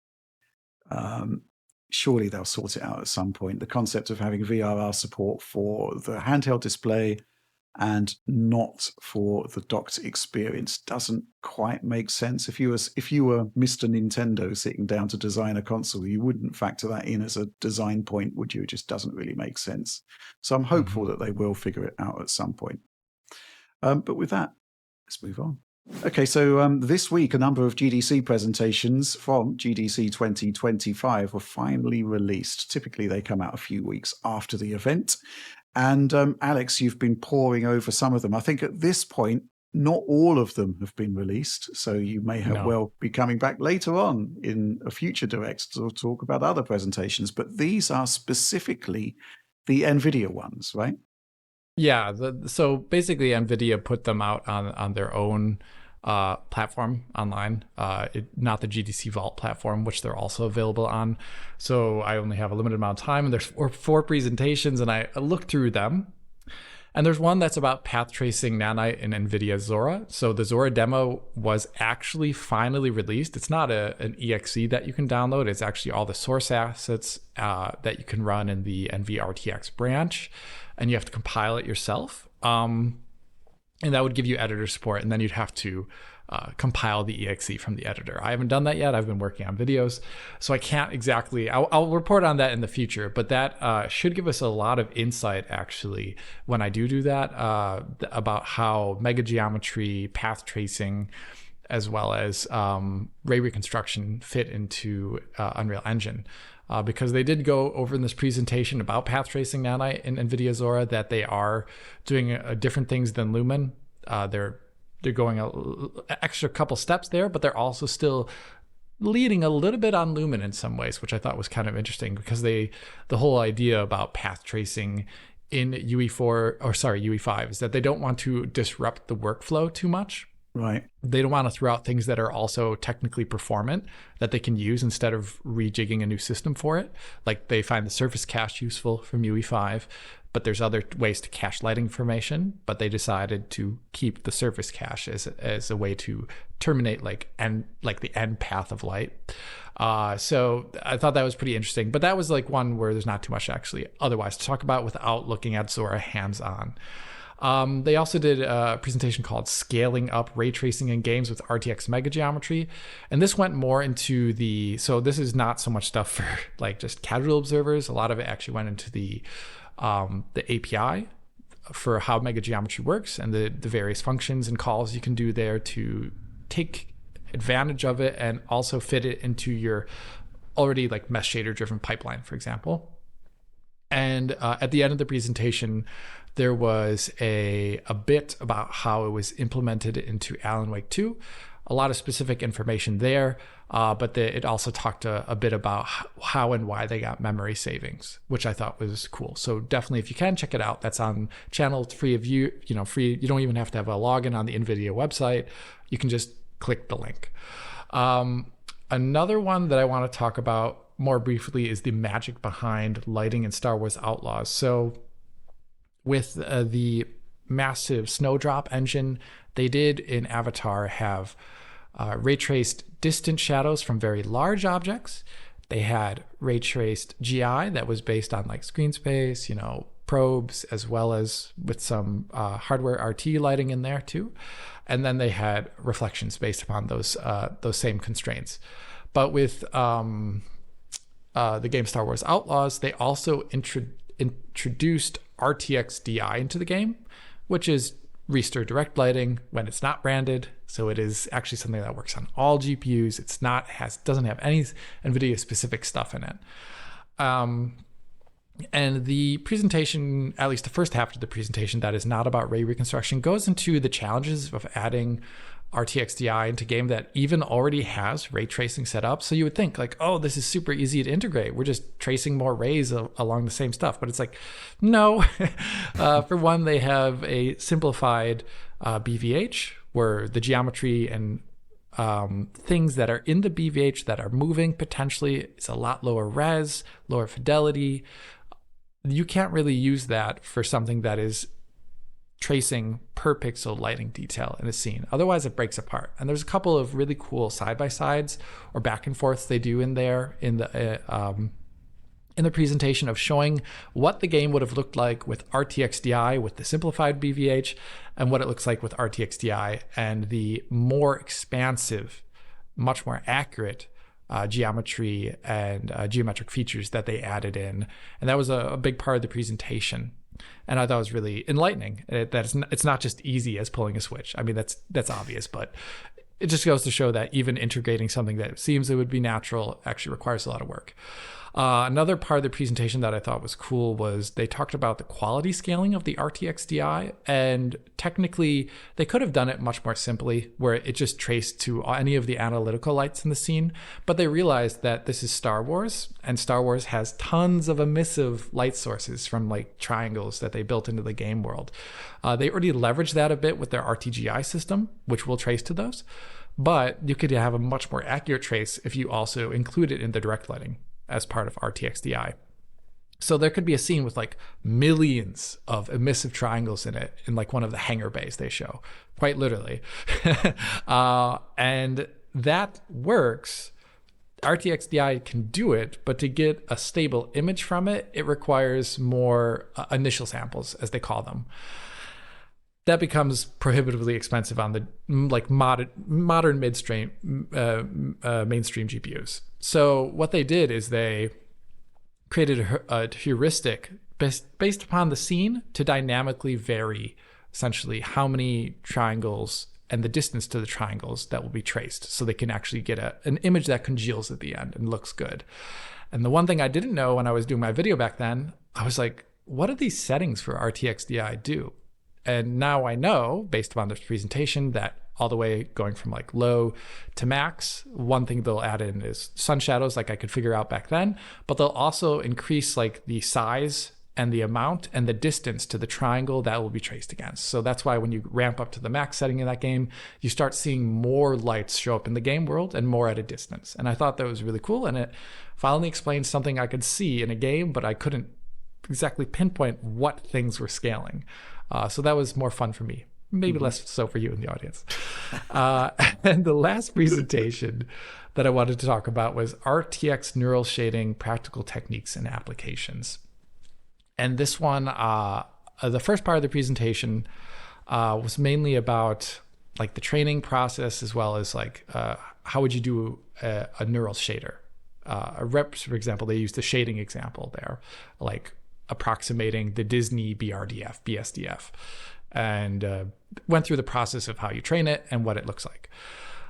Speaker 1: Surely they'll sort it out at some point. The concept of having VRR support for the handheld display and not for the docked experience doesn't quite make sense. If you were Mr. Nintendo sitting down to design a console, you wouldn't factor that in as a design point, would you? It just doesn't really make sense. So I'm hopeful that they will figure it out at some point. But with that, let's move on. Okay, so this week, a number of GDC presentations from GDC 2025 were finally released. Typically, they come out a few weeks after the event. And Alex, you've been poring over some of them. I think at this point, not all of them have been released. So you may well be coming back later on in a future Direct to talk about other presentations. But these are specifically the Nvidia ones, right?
Speaker 3: Yeah. So basically, Nvidia put them out on their own platform online, not the GDC Vault platform, which they're also available on. So I only have a limited amount of time, and there's four presentations, and I looked through them. And there's one that's about path tracing nanite in Nvidia Zora. So the Zora demo was actually finally released. It's not an EXE that you can download. It's actually all the source assets that you can run in the NVRTX branch, and you have to compile it yourself. And that would give you editor support, and then you'd have to compile the EXE from the editor. I haven't done that yet. I've been working on videos, so I can't exactly. I'll report on that in the future, but that should give us a lot of insight, actually, when I do that, about how mega geometry, path tracing, as well as ray reconstruction fit into Unreal Engine. Because they did go over in this presentation about path tracing nanite in NVIDIA Zora that they are doing different things than Lumen. They're going an extra couple steps there, but they're also still leading a little bit on Lumen in some ways, which I thought was kind of interesting, because the whole idea about path tracing in UE5 is that they don't want to disrupt the workflow too much.
Speaker 1: Right.
Speaker 3: They don't want to throw out things that are also technically performant that they can use instead of rejigging a new system for it. Like, they find the surface cache useful from UE5, but there's other ways to cache light information, but they decided to keep the surface cache as a way to terminate the end path of light. So I thought that was pretty interesting, but that was like one where there's not too much actually otherwise to talk about without looking at Zora hands-on. They also did a presentation called Scaling Up Ray Tracing in Games with RTX Mega Geometry. And this went more into so this is not so much stuff for like just casual observers. A lot of it actually went into the API for how Mega Geometry works and the various functions and calls you can do there to take advantage of it and also fit it into your already like mesh shader driven pipeline, for example. And at the end of the presentation, there was a bit about how it was implemented into Alan Wake 2. A lot of specific information there, but it also talked a bit about how and why they got memory savings, which I thought was cool. So definitely, if you can, check it out. That's on channel. It's free of you. Free. You don't even have to have a login on the NVIDIA website. You can just click the link. Another one that I want to talk about more briefly is the magic behind lighting in Star Wars Outlaws. So with the massive Snowdrop engine, they did in Avatar have ray traced distant shadows from very large objects. They had ray traced GI that was based on like screen space, probes, as well as with some hardware RT lighting in there too. And then they had reflections based upon those same constraints. But with the game Star Wars Outlaws, they also introduced RTX DI into the game, which is restir direct lighting when it's not branded. So it is actually something that works on all GPUs. Doesn't have any NVIDIA specific stuff in it. And the presentation, at least the first half of the presentation that is not about ray reconstruction, goes into the challenges of adding RTX DI into a game that even already has ray tracing set up. So you would think like, oh, this is super easy to integrate. We're just tracing more rays along the same stuff. But it's like, no. For one, they have a simplified BVH where the geometry and things that are in the BVH that are moving potentially is a lot lower res, lower fidelity. You can't really use that for something that is tracing per pixel lighting detail in a scene. Otherwise, it breaks apart. And there's a couple of really cool side-by-sides or back and forths they do in there in the presentation of showing what the game would have looked like with RTX DI with the simplified BVH and what it looks like with RTX DI and the more expansive, much more accurate geometry and geometric features that they added in. And that was a big part of the presentation. And I thought it was really enlightening. It's not just easy as pulling a switch. I mean, that's obvious, but it just goes to show that even integrating something that seems it would be natural actually requires a lot of work. Another part of the presentation that I thought was cool was they talked about the quality scaling of the RTX DI, and technically they could have done it much more simply where it just traced to any of the analytical lights in the scene, but they realized that this is Star Wars, and Star Wars has tons of emissive light sources from like triangles that they built into the game world. They already leveraged that a bit with their RTGI system, which will trace to those, but you could have a much more accurate trace if you also include it in the direct lighting as part of RTX DI. So there could be a scene with like millions of emissive triangles in it in like one of the hangar bays they show, quite literally. And that works. RTX DI can do it, but to get a stable image from it, it requires more initial samples, as they call them. That becomes prohibitively expensive on the like modern mainstream GPUs. So what they did is they created a heuristic based upon the scene to dynamically vary essentially how many triangles and the distance to the triangles that will be traced, so they can actually get an image that congeals at the end and looks good. And the one thing I didn't know when I was doing my video back then, I was like, what do these settings for RTX DI do? And now I know, based upon this presentation, that all the way going from like low to max, one thing they'll add in is sun shadows, like I could figure out back then, but they'll also increase like the size and the amount and the distance to the triangle that will be traced against. So that's why when you ramp up to the max setting in that game, you start seeing more lights show up in the game world and more at a distance. And I thought that was really cool. And it finally explained something I could see in a game, but I couldn't exactly pinpoint what things were scaling. So that was more fun for me, maybe less so for you in the audience. And the last presentation that I wanted to talk about was RTX neural shading, practical techniques and applications. And this one, the first part of the presentation was mainly about like the training process, as well as like how would you do a neural shader. For example, they used the shading example there, like approximating the Disney BSDF, and went through the process of how you train it and what it looks like.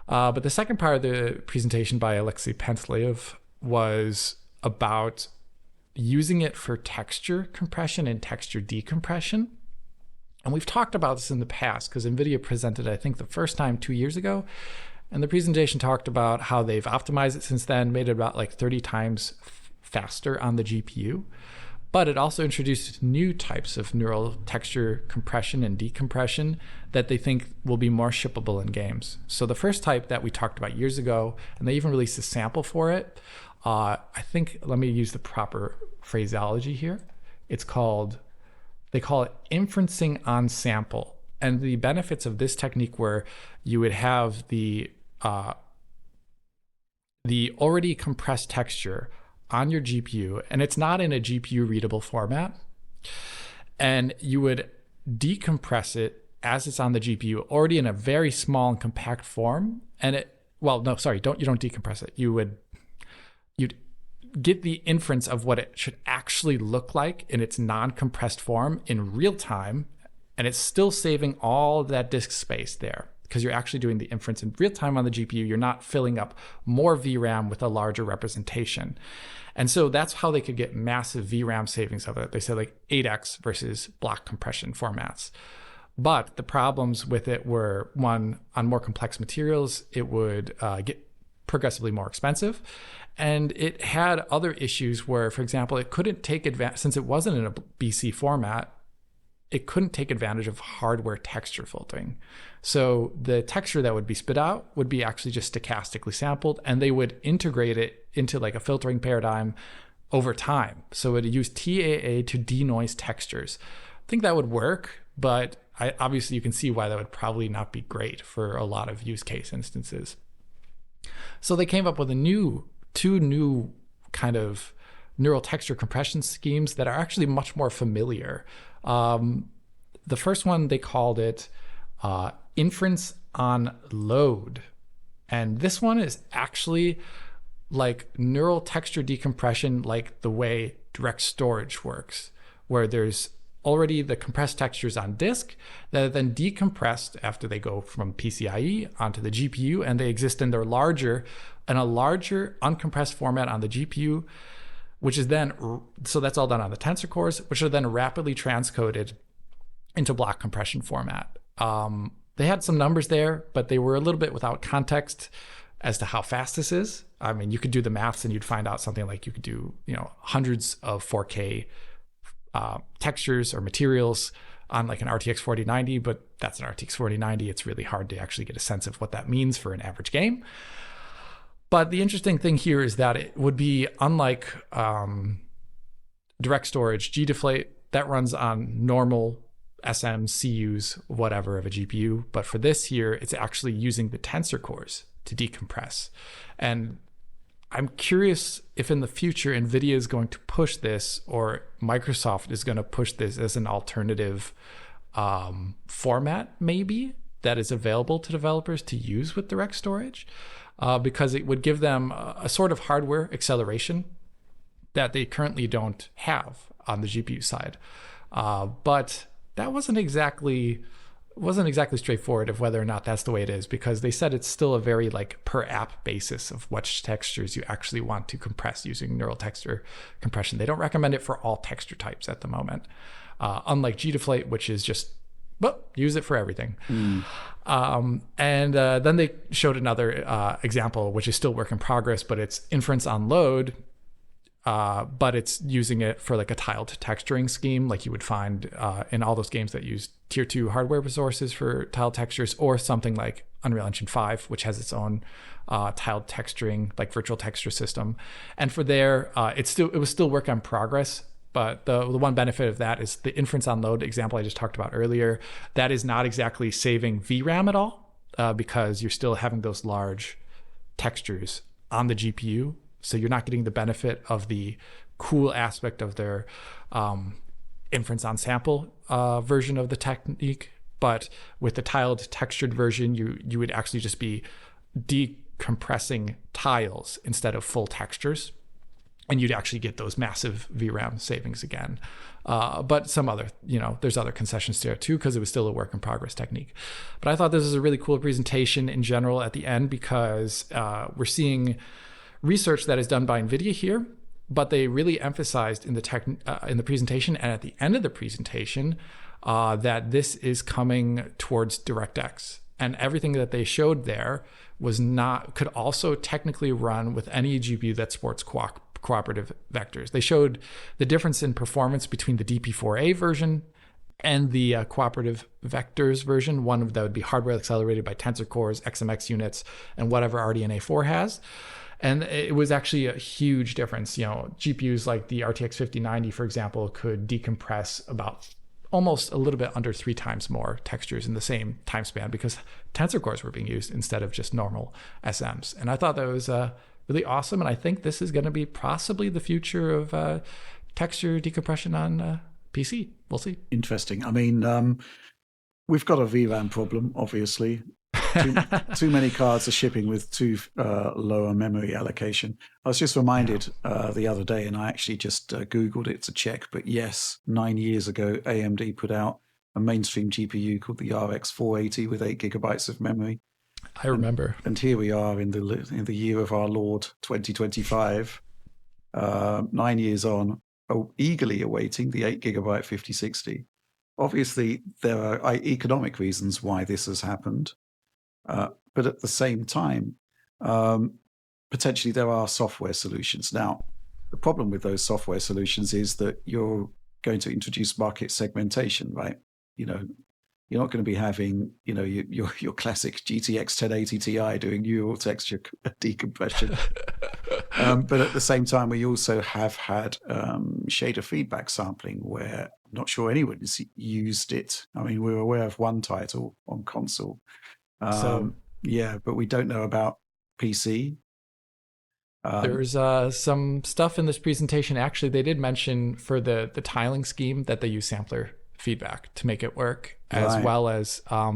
Speaker 3: But the second part of the presentation by Alexei Pentlev was about using it for texture compression and texture decompression. And we've talked about this in the past because Nvidia presented, I think, the first time 2 years ago. And the presentation talked about how they've optimized it since then, made it about like 30 times faster on the GPU. But it also introduced new types of neural texture compression and decompression that they think will be more shippable in games. So the first type that we talked about years ago, and they even released a sample for it, I think, let me use the proper phraseology here. They call it inferencing on sample. And the benefits of this technique where you would have the already compressed texture on your GPU, and it's not in a GPU readable format, and you would decompress it as it's on the GPU already in a very small and compact form. And you don't decompress it. You'd get the inference of what it should actually look like in its non-compressed form in real time, and it's still saving all of that disk space there because you're actually doing the inference in real time on the GPU. You're not filling up more VRAM with a larger representation. And so that's how they could get massive VRAM savings of it. They said like 8x versus block compression formats. But the problems with it were, one, on more complex materials, it would get progressively more expensive. And it had other issues where, for example, it couldn't take advantage, since it wasn't in a BC format, it couldn't take advantage of hardware texture filtering. So the texture that would be spit out would be actually just stochastically sampled, and they would integrate it into like a filtering paradigm over time. So it would use TAA to denoise textures. I think that would work, but obviously you can see why that would probably not be great for a lot of use case instances. So they came up with two new kind of neural texture compression schemes that are actually much more familiar. The first one, they called it inference on load. And this one is actually like neural texture decompression, like the way direct storage works, where there's already the compressed textures on disk that are then decompressed after they go from PCIe onto the GPU, and they exist in a larger uncompressed format on the GPU, which is then, so that's all done on the tensor cores, which are then rapidly transcoded into block compression format. They had some numbers there, but they were a little bit without context as to how fast this is. I mean, you could do the maths and you'd find out something like you could do, hundreds of 4K textures or materials on like an RTX 4090, but that's an RTX 4090. It's really hard to actually get a sense of what that means for an average game. But the interesting thing here is that it would be unlike direct storage GDeflate that runs on normal SM, CUs, whatever of a GPU. But for this here, it's actually using the tensor cores to decompress. And I'm curious if in the future Nvidia is going to push this, or Microsoft is going to push this as an alternative format maybe that is available to developers to use with direct storage, because it would give them a sort of hardware acceleration that they currently don't have on the GPU side. But that wasn't exactly straightforward of whether or not that's the way it is, because they said it's still a very like per app basis of which textures you actually want to compress using neural texture compression. They don't recommend it for all texture types at the moment, unlike GDeflate, which is just, well, use it for everything. And then they showed another example, which is still work in progress, but it's inference on load, but it's using it for like a tiled texturing scheme like you would find in all those games that use tier 2 hardware resources for tiled textures, or something like Unreal Engine 5, which has its own tiled texturing, like virtual texture system. And for there, it was still work in progress. But the one benefit of that is the inference on load example I just talked about earlier. That is not exactly saving VRAM at all, because you're still having those large textures on the GPU. So you're not getting the benefit of the cool aspect of their inference on sample version of the technique. But with the tiled textured version, you would actually just be decompressing tiles instead of full textures. And you'd actually get those massive VRAM savings again. But some other, there's other concessions there too, because it was still a work in progress technique. But I thought this was a really cool presentation in general at the end, because we're seeing research that is done by Nvidia here, but they really emphasized in the presentation and at the end of the presentation that this is coming towards DirectX, and everything that they showed there could also technically run with any GPU that supports cooperative vectors. They showed the difference in performance between the DP4A version and the cooperative vectors version, one that would be hardware accelerated by tensor cores, XMX units, and whatever RDNA4 has. And it was actually a huge difference. GPUs like the RTX 5090, for example, could decompress about almost a little bit under 3 times more textures in the same time span, because tensor cores were being used instead of just normal SMs. And I thought that was really awesome. And I think this is going to be possibly the future of texture decompression on PC. We'll see.
Speaker 1: Interesting. I mean, we've got a VRAM problem, obviously. Too many cards are shipping with too lower memory allocation. I was just reminded the other day, and I actually just Googled it to check, but yes, 9 years ago, AMD put out a mainstream GPU called the RX 480 with 8 gigabytes of memory.
Speaker 3: I remember. And
Speaker 1: here we are in the year of our Lord 2025, 9 years on, eagerly awaiting the 8 gigabyte 5060. Obviously, there are economic reasons why this has happened. But at the same time, potentially there are software solutions. Now, the problem with those software solutions is that you're going to introduce market segmentation, right? You're not going to be having, your classic GTX 1080 Ti doing neural texture decompression. But at the same time, we also have had shader feedback sampling, where I'm not sure anyone's used it. I mean, we're aware of one title on console. But we don't know about PC.
Speaker 3: There's some stuff in this presentation. Actually, they did mention for the tiling scheme that they use sampler feedback to make it work, as well as I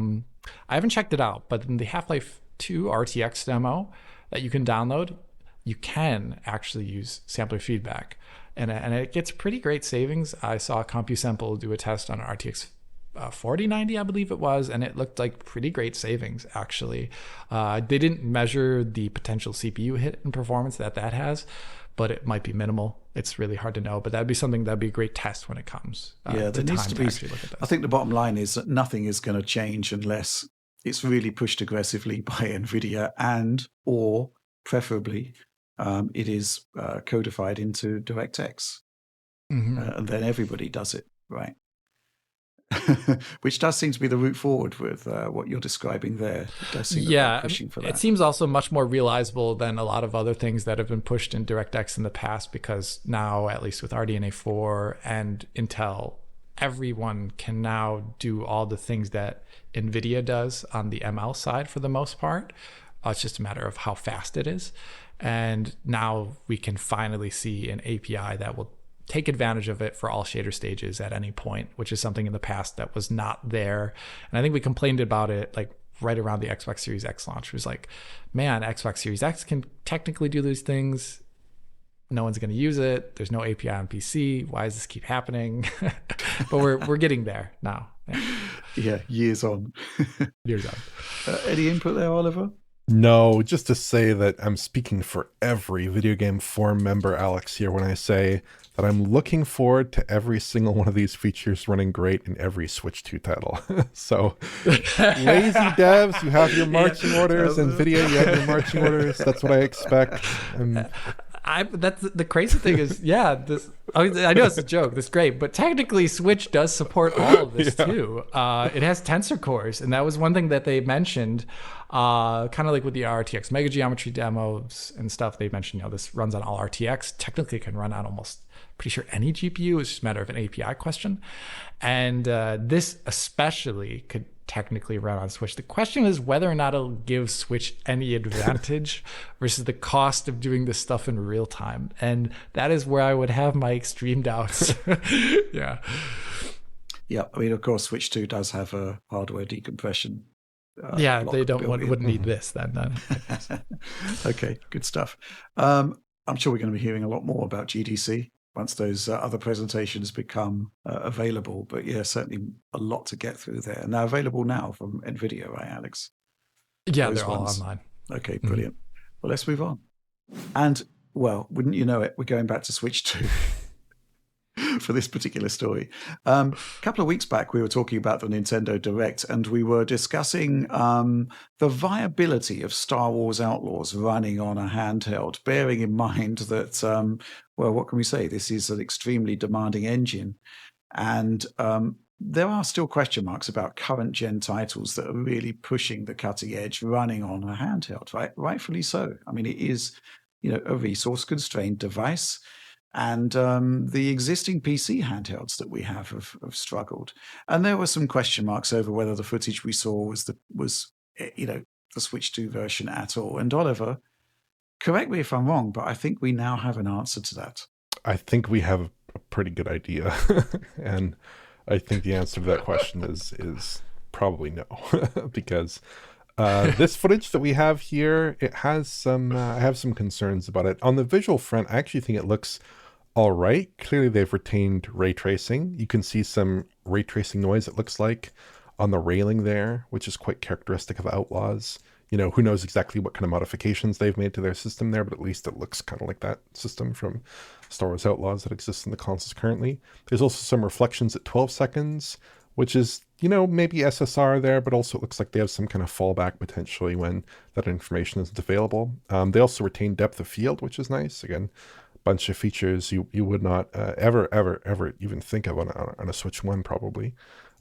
Speaker 3: haven't checked it out, but in the Half-Life 2 RTX demo that you can download, you can actually use sampler feedback. and it gets pretty great savings. I saw CompuSample do a test on an RTX 4090, I believe it was, and it looked like pretty great savings, actually. They didn't measure the potential CPU hit and performance that has, but it might be minimal. It's really hard to know, but that'd be a great test when it comes.
Speaker 1: Yeah, there needs to be. I think the bottom line is that nothing is going to change unless it's really pushed aggressively by Nvidia, and or preferably it is codified into DirectX, and then everybody does it, right? Which does seem to be the route forward with what you're describing there. It does seem pushing for that.
Speaker 3: It seems also much more realizable than a lot of other things that have been pushed in DirectX in the past, because now, at least with RDNA 4 and Intel, everyone can now do all the things that Nvidia does on the ML side for the most part. It's just a matter of how fast it is. And now we can finally see an API that will take advantage of it for all shader stages at any point, which is something in the past that was not there. And I think we complained about it like right around the Xbox Series X launch. It was like, man, Xbox Series X can technically do these things. No one's going to use it. There's no API on PC. Why does this keep happening? But we're getting there now.
Speaker 1: Yeah, years on.
Speaker 3: Years on.
Speaker 1: Any input there, Oliver?
Speaker 2: No, just to say that I'm speaking for every video game forum member, Alex, here when I say that I'm looking forward to every single one of these features running great in every Switch 2 title. So, lazy devs, you have your marching orders. Nvidia, you have your marching orders. That's what I expect.
Speaker 3: That's the crazy thing is, I know it's a joke. That's great, but technically, Switch does support all of this too. It has tensor cores, and that was one thing that they mentioned. Kind of like with the RTX Mega Geometry demos and stuff, they mentioned, this runs on all RTX. Technically, it can run on almost pretty sure any GPU. It's just a matter of an API question, and this especially could technically run on Switch. The question is whether or not it'll give Switch any advantage versus the cost of doing this stuff in real time. And that is where I would have my extreme doubts. Yeah.
Speaker 1: I mean, of course, Switch 2 does have a hardware decompression.
Speaker 3: They wouldn't need this then.
Speaker 1: Okay, good stuff. I'm sure we're going to be hearing a lot more about GDC once those other presentations become available. But yeah, certainly a lot to get through there. And they're available now from Nvidia, right, Alex?
Speaker 3: Yeah, they're all online.
Speaker 1: Okay, brilliant. Well, let's move on. And, well, wouldn't you know it, we're going back to Switch 2 for this particular story. A couple of weeks back, we were talking about the Nintendo Direct, and we were discussing the viability of Star Wars Outlaws running on a handheld, bearing in mind that, well, what can we say? This is an extremely demanding engine. And there are still question marks about current gen titles that are really pushing the cutting edge running on a handheld, right? Rightfully so. I mean, it is, a resource constrained device. And the existing PC handhelds that we have struggled. And there were some question marks over whether the footage we saw was the Switch 2 version at all. And Oliver, correct me if I'm wrong, but I think we now have an answer to that.
Speaker 2: I think we have a pretty good idea. And I think the answer to that question is probably no. Because this footage that we have here, it has some, I have some concerns about it. On the visual front, I actually think it looks all right. Clearly they've retained ray tracing. You can see some ray tracing noise, it looks like, on the railing there, which is quite characteristic of Outlaws. Who knows exactly what kind of modifications they've made to their system there, but at least it looks kind of like that system from Star Wars Outlaws that exists in the consoles currently. There's also some reflections at 12 seconds, which is, maybe SSR there, but also it looks like they have some kind of fallback potentially when that information isn't available. They also retain depth of field, which is nice. Again, bunch of features you would not ever even think of on a Switch 1 probably.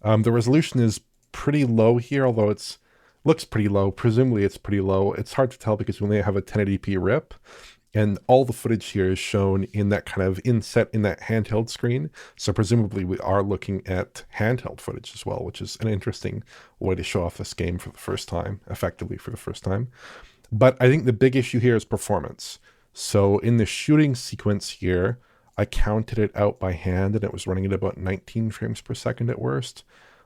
Speaker 2: The resolution is pretty low here, although it looks pretty low. Presumably it's pretty low. It's hard to tell because we only have a 1080p rip, and all the footage here is shown in that kind of in that handheld screen. So presumably we are looking at handheld footage as well, which is an interesting way to show off this game for the first time, effectively for the first time. But I think the big issue here is performance. So in the shooting sequence here, I counted it out by hand, and it was running at about 19 frames per second at worst,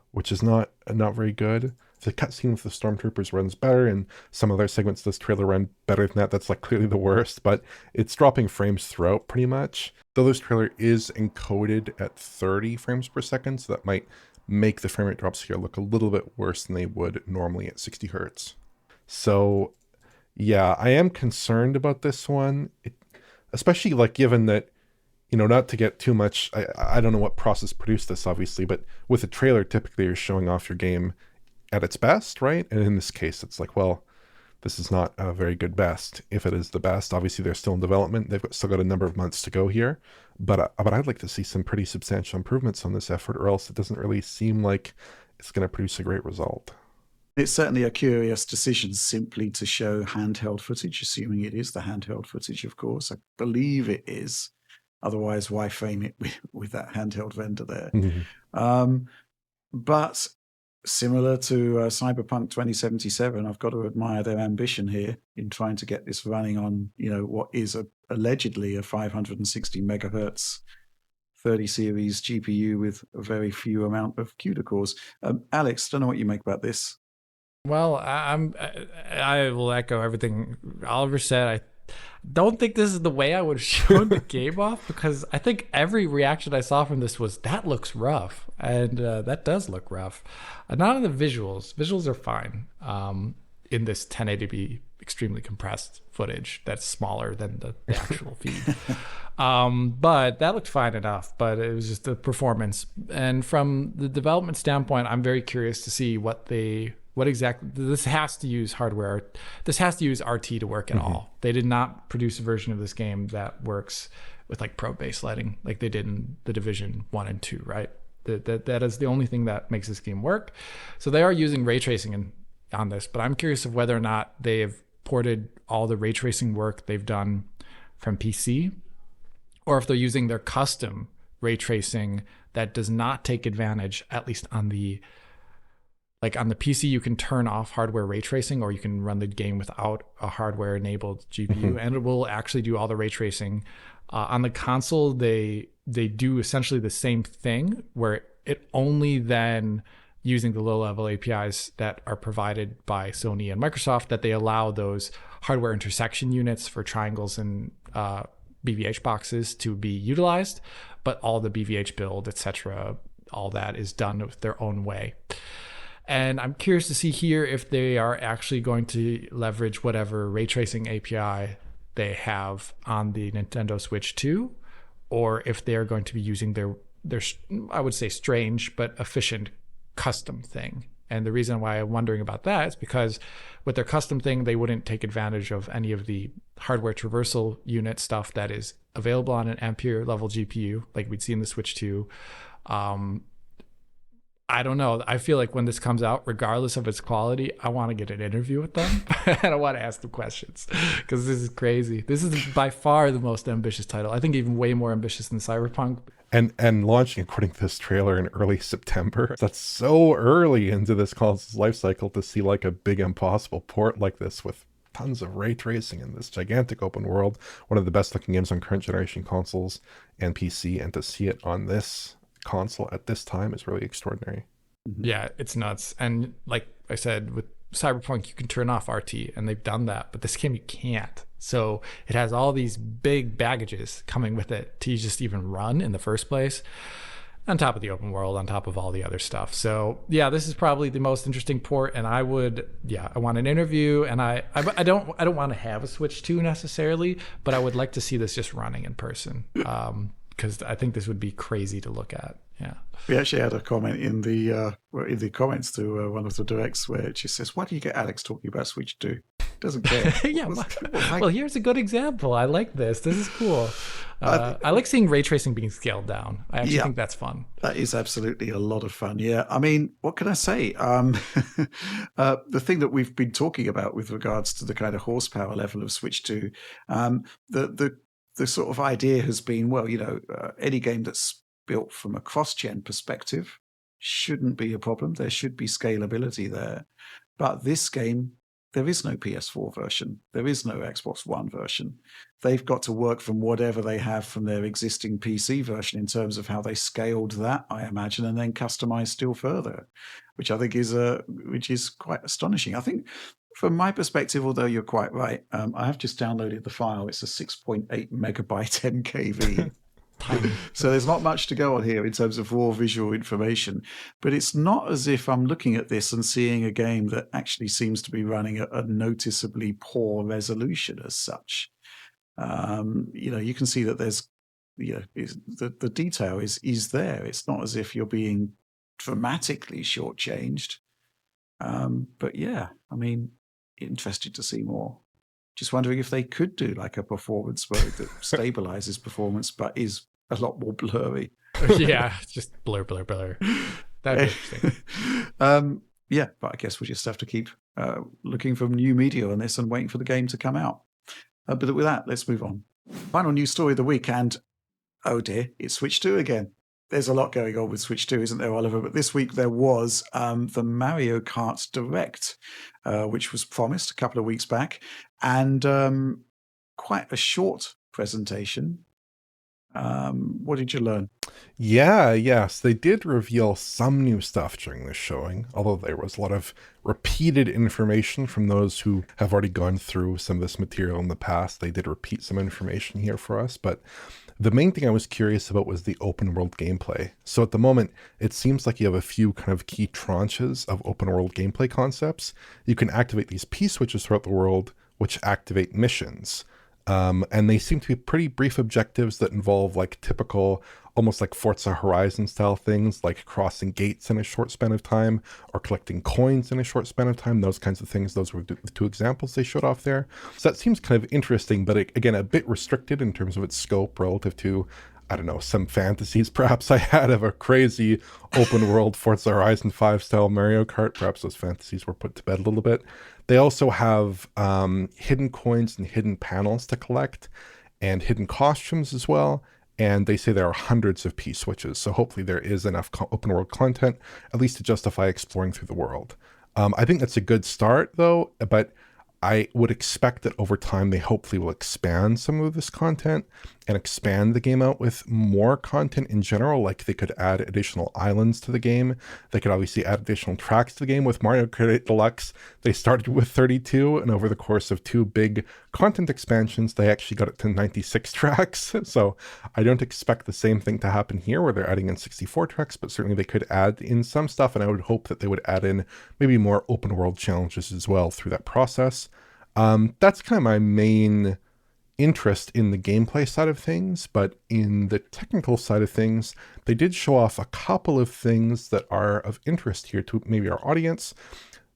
Speaker 2: which is not very good. the cutscene with the stormtroopers runs better, and some other segments of this trailer run better than that. That's like clearly the worst, but it's dropping frames throughout pretty much. Though this trailer is encoded at 30 frames per second, so that might make the frame rate drops here look a little bit worse than they would normally at 60 hertz. So yeah, I am concerned about this one, especially like given that, you know, not to get too much, I don't know what process produced this, obviously, but with a trailer, typically you're showing off your game at its best, right? And in this case, it's like, well, this is not a very good best. If it is the best, obviously they're still in development. They've still got a number of months to go here. But I'd like to see some pretty substantial improvements on this effort, or else it doesn't really seem like it's going to produce a great result.
Speaker 1: It's certainly a curious decision simply to show handheld footage, assuming it is the handheld footage, of course. I believe it is. Otherwise, why frame it with that handheld vendor there? But similar to Cyberpunk 2077, I've got to admire their ambition here in trying to get this running on, you know, what is allegedly a 560 megahertz 30 series GPU with a very few amount of CUDA cores. Alex, don't know what you make about this.
Speaker 3: Well, I will echo everything Oliver said. I don't think this is the way I would have shown the game off, because I think every reaction I saw from this was, that looks rough. And that does look rough. Not in the visuals. Visuals are fine in this 1080p extremely compressed footage that's smaller than the actual feed. But that looked fine enough, but it was just the performance. And from the development standpoint, I'm very curious to see what exactly, this has to use hardware. This has to use RT to work at all. They did not produce a version of this game that works with like pro-based lighting like they did in the Division 1 and 2, right? That is the only thing that makes this game work. So they are using ray tracing on this, but I'm curious of whether or not they've ported all the ray tracing work they've done from PC, or if they're using their custom ray tracing that does not take advantage, at least on the PC, you can turn off hardware ray tracing, or you can run the game without a hardware enabled GPU, and it will actually do all the ray tracing. On the console, they do essentially the same thing, where it only then, using the low level APIs that are provided by Sony and Microsoft, that they allow those hardware intersection units for triangles and BVH boxes to be utilized, but all the BVH build, etc., all that is done with their own way. And I'm curious to see here if they are actually going to leverage whatever ray tracing API they have on the Nintendo Switch 2, or if they are going to be using their I would say strange but efficient custom thing. And the reason why I'm wondering about that is because with their custom thing, they wouldn't take advantage of any of the hardware traversal unit stuff that is available on an Ampere level GPU, like we'd see in the Switch 2. I don't know. I feel like when this comes out, regardless of its quality, I want to get an interview with them and I want to ask them questions, because this is crazy. This is by far the most ambitious title. I think even way more ambitious than Cyberpunk.
Speaker 2: And launching according to this trailer in early September. That's so early into this console's life cycle to see like a big impossible port like this with tons of ray tracing in this gigantic open world. One of the best looking games on current generation consoles and PC, and to see it on this console at this time is really extraordinary.
Speaker 3: Yeah, it's nuts. And like I said, with Cyberpunk, you can turn off RT, and they've done that, but this game you can't. So it has all these big baggages coming with it to just even run in the first place, on top of the open world, on top of all the other stuff. So yeah, this is probably the most interesting port, and I want an interview, and I don't want to have a Switch 2 necessarily, but I would like to see this just running in person. Because I think this would be crazy to look at. Yeah.
Speaker 1: We actually had a comment in the comments to one of the directs where it just says, "Why do you get Alex talking about Switch 2? Doesn't care."
Speaker 3: Yeah. Well, here's a good example. I like this. This is cool. I like seeing ray tracing being scaled down. I actually think that's fun.
Speaker 1: That is absolutely a lot of fun. Yeah. I mean, what can I say? The thing that we've been talking about with regards to the kind of horsepower level of Switch 2, the sort of idea has been, well, you know, any game that's built from a cross-gen perspective shouldn't be a problem. There should be scalability there. But this game, there is no PS4 version. There is no Xbox One version. They've got to work from whatever they have from their existing PC version in terms of how they scaled that, I imagine, and then customize still further, which I think is quite astonishing. I think from my perspective, although you're quite right, I have just downloaded the file. It's a 6.8 megabyte MKV. So there's not much to go on here in terms of raw visual information, but it's not as if I'm looking at this and seeing a game that actually seems to be running at a noticeably poor resolution as such. You can see that there's, the detail is there. It's not as if you're being dramatically shortchanged. But yeah, I mean, interested to see more. Just wondering if they could do like a performance mode that stabilizes performance but is a lot more blurry.
Speaker 3: Yeah, just blur. That'd be interesting.
Speaker 1: Yeah, but I guess we'll just have to keep looking for new media on this and waiting for the game to come out. But with that, let's move on. Final news story of the week, and oh dear, it's Switch 2 again. There's a lot going on with Switch 2, isn't there, Oliver? But this week there was the Mario Kart Direct, which was promised a couple of weeks back, and quite a short presentation. What did you learn?
Speaker 2: Yes, they did reveal some new stuff during this showing, although there was a lot of repeated information from those who have already gone through some of this material in the past. They did repeat some information here for us, but the main thing I was curious about was the open world gameplay. So at the moment, it seems like you have a few kind of key tranches of open world gameplay concepts. You can activate these P-switches throughout the world, which activate missions. And they seem to be pretty brief objectives that involve like typical, almost like Forza Horizon style things, like crossing gates in a short span of time or collecting coins in a short span of time, those kinds of things. Those were the two examples they showed off there. So that seems kind of interesting, but again, a bit restricted in terms of its scope relative to, I don't know, some fantasies perhaps I had of a crazy open world Forza Horizon 5 style Mario Kart. Perhaps those fantasies were put to bed a little bit. They also have hidden coins and hidden panels to collect and hidden costumes as well. And they say there are hundreds of P-switches. So hopefully there is enough open world content, at least to justify exploring through the world. I think that's a good start though, but I would expect that over time they hopefully will expand some of this content and expand the game out with more content in general. Like they could add additional islands to the game. They could obviously add additional tracks to the game. With Mario Kart 8 Deluxe, they started with 32, and over the course of 2 big content expansions, they actually got it to 96 tracks. So I don't expect the same thing to happen here where they're adding in 64 tracks, but certainly they could add in some stuff, and I would hope that they would add in maybe more open world challenges as well through that process. That's kind of my main interest in the gameplay side of things, but in the technical side of things, they did show off a couple of things that are of interest here to maybe our audience.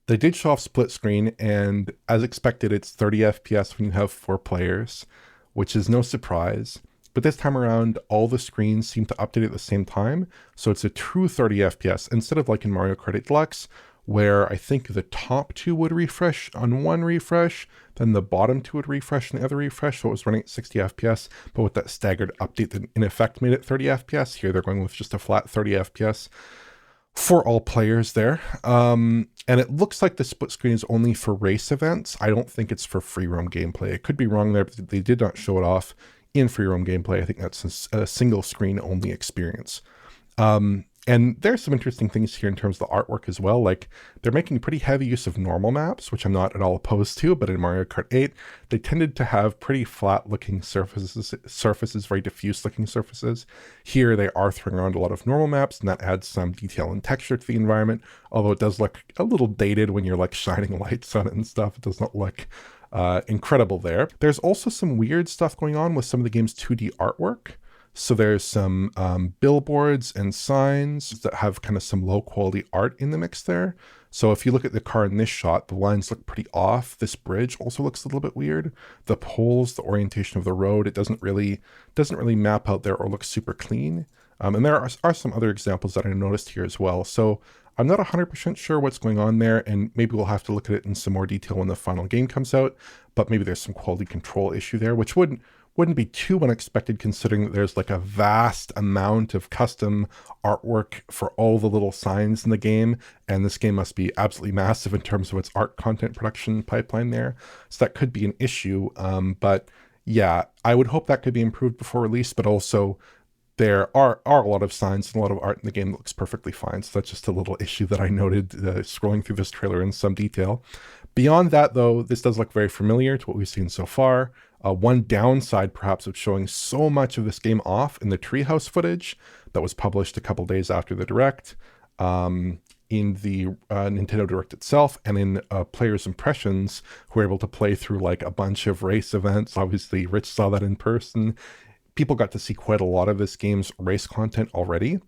Speaker 2: They did show off split screen, and as expected, it's 30 FPS when you have 4 players, which is no surprise. But this time around, all the screens seem to update at the same time, so it's a true 30 FPS instead of like in Mario Kart 8 Deluxe, where I think the top 2 would refresh on one refresh, then the bottom 2 would refresh on the other refresh, so it was running at 60 FPS, but with that staggered update that in effect made it 30 FPS. Here they're going with just a flat 30 FPS for all players there. And it looks like the split screen is only for race events. I don't think it's for free roam gameplay. It could be wrong there, but they did not show it off in free roam gameplay. I think that's a single screen only experience. And there's some interesting things here in terms of the artwork as well. Like they're making pretty heavy use of normal maps, which I'm not at all opposed to, but in Mario Kart 8, they tended to have pretty flat looking surfaces, very diffuse looking surfaces. Here they are throwing around a lot of normal maps, and that adds some detail and texture to the environment, although it does look a little dated when you're like shining lights on it and stuff. It does not look incredible there. There's also some weird stuff going on with some of the game's 2D artwork. So there's some billboards and signs that have kind of some low quality art in the mix there. So if you look at the car in this shot, the lines look pretty off. This bridge also looks a little bit weird. The poles, the orientation of the road, it doesn't really map out there or look super clean. And there are some other examples that I noticed here as well. So I'm not 100% sure what's going on there, and maybe we'll have to look at it in some more detail when the final game comes out, but maybe there's some quality control issue there, which would wouldn't be too unexpected considering that there's like a vast amount of custom artwork for all the little signs in the game, and this game must be absolutely massive in terms of its art content production pipeline there. So that could be an issue. But yeah, I would hope that could be improved before release, but also there are a lot of signs and a lot of art in the game that looks perfectly fine. So that's just a little issue that I noted scrolling through this trailer in some detail. Beyond that, though, this does look very familiar to what we've seen so far. One downside, perhaps, of showing so much of this game off in the Treehouse footage that was published a couple days after the Direct, in the Nintendo Direct itself, and in players' impressions who were able to play through like a bunch of race events. Obviously, Rich saw that in person. People got to see quite a lot of this game's race content already.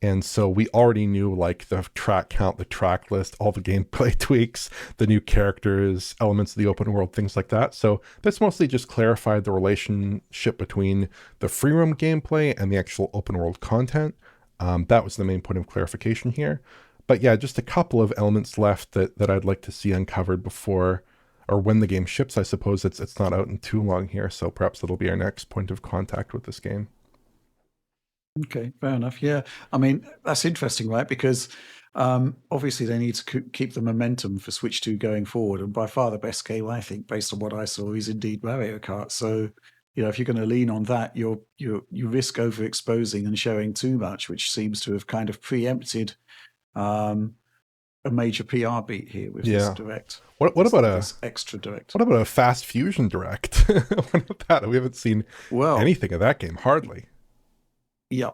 Speaker 2: And so we already knew like the track count, the track list, all the gameplay tweaks, the new characters, elements of the open world, things like that. So this mostly just clarified the relationship between the free roam gameplay and the actual open world content. That was the main point of clarification here. But yeah, just a couple of elements left that I'd like to see uncovered before or when the game ships. I suppose it's not out in too long here, so perhaps that'll be our next point of contact with this game.
Speaker 1: Okay, fair enough. Yeah, I mean, that's interesting, right? Because obviously they need to keep the momentum for Switch 2 going forward. And by far the best game, I think, based on what I saw, is indeed Mario Kart. So, if you're going to lean on that, you risk overexposing and showing too much, which seems to have kind of preempted a major PR beat here with this Direct.
Speaker 2: What about
Speaker 1: this extra Direct?
Speaker 2: What about a Fast Fusion Direct? What about that? We haven't seen anything of that game, hardly.
Speaker 1: Yeah,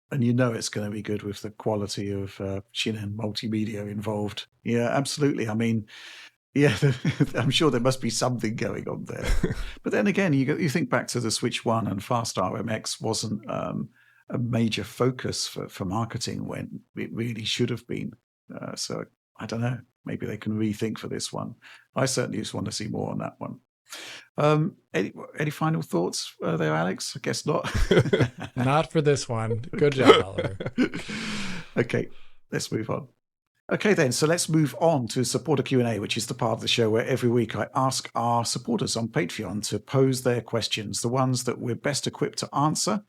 Speaker 1: and it's going to be good with the quality of Shinen multimedia involved. Yeah, absolutely. I mean, yeah, I'm sure there must be something going on there. But then again, you think back to the Switch 1 and Fast RMX wasn't a major focus for marketing when it really should have been. So I don't know. Maybe they can rethink for this one. I certainly just want to see more on that one. Any final thoughts there, Alex? I guess not.
Speaker 3: Not for this one. Good job, Oliver.
Speaker 1: Okay, let's move on. Okay, then, so let's move on to Supporter Q&A, which is the part of the show where every week I ask our supporters on Patreon to pose their questions, the ones that we're best equipped to answer,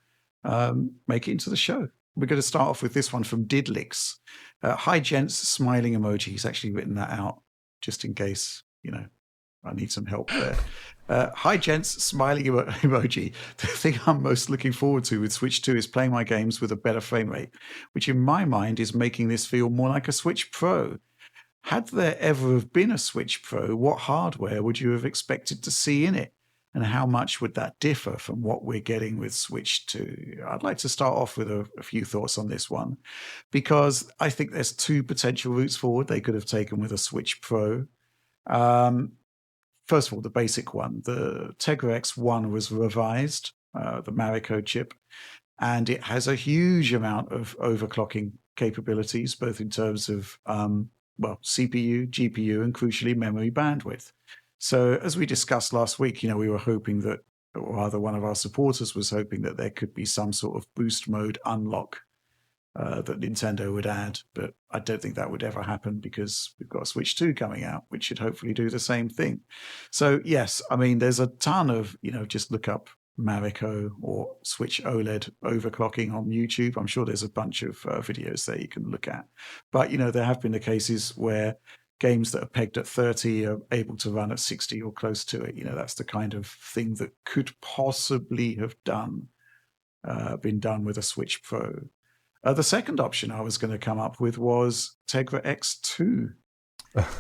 Speaker 1: make it into the show. We're going to start off with this one from Didlix. Hi, gents, smiling emoji. He's actually written that out just in case, I need some help there. Hi, gents, smiling emoji. The thing I'm most looking forward to with Switch 2 is playing my games with a better frame rate, which in my mind is making this feel more like a Switch Pro. Had there ever have been a Switch Pro, what hardware would you have expected to see in it? And how much would that differ from what we're getting with Switch 2? I'd like to start off with a few thoughts on this one, because I think there's two potential routes forward they could have taken with a Switch Pro. First of all, the basic one, the Tegra X1 was revised, the Marico chip, and it has a huge amount of overclocking capabilities, both in terms of, CPU, GPU, and crucially, memory bandwidth. So as we discussed last week, we were hoping that, or rather one of our supporters was hoping that there could be some sort of boost mode unlock that Nintendo would add, but I don't think that would ever happen because we've got Switch 2 coming out, which should hopefully do the same thing. So yes, I mean, there's a ton of, just look up Marico or Switch OLED overclocking on YouTube. I'm sure there's a bunch of videos there you can look at. But, there have been the cases where games that are pegged at 30 are able to run at 60 or close to it. That's the kind of thing that could possibly have been done with a Switch Pro. The second option I was going to come up with was Tegra X2,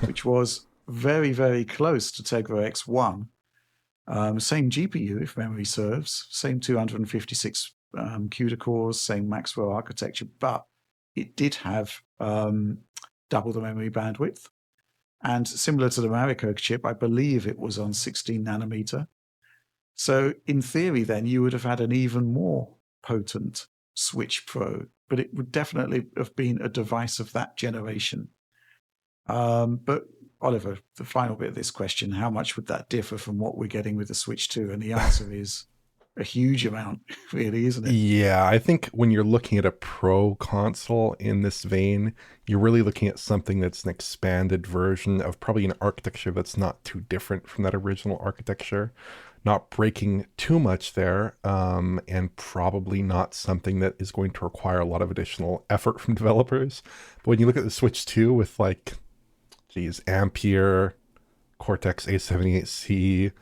Speaker 1: which was very, very close to Tegra X1. Same GPU, if memory serves, same 256 CUDA cores, same Maxwell architecture, but it did have double the memory bandwidth. And similar to the Marico chip, I believe it was on 16 nanometer. So in theory, then, you would have had an even more potent Switch Pro, but it would definitely have been a device of that generation. But Oliver, the final bit of this question, how much would that differ from what we're getting with the Switch 2? And the answer is a huge amount, really, isn't it?
Speaker 2: Yeah, I think when you're looking at a pro console in this vein, you're really looking at something that's an expanded version of probably an architecture that's not too different from that original architecture, not breaking too much there, and probably not something that is going to require a lot of additional effort from developers. But when you look at the Switch 2 with like, geez, Ampere, Cortex A78C,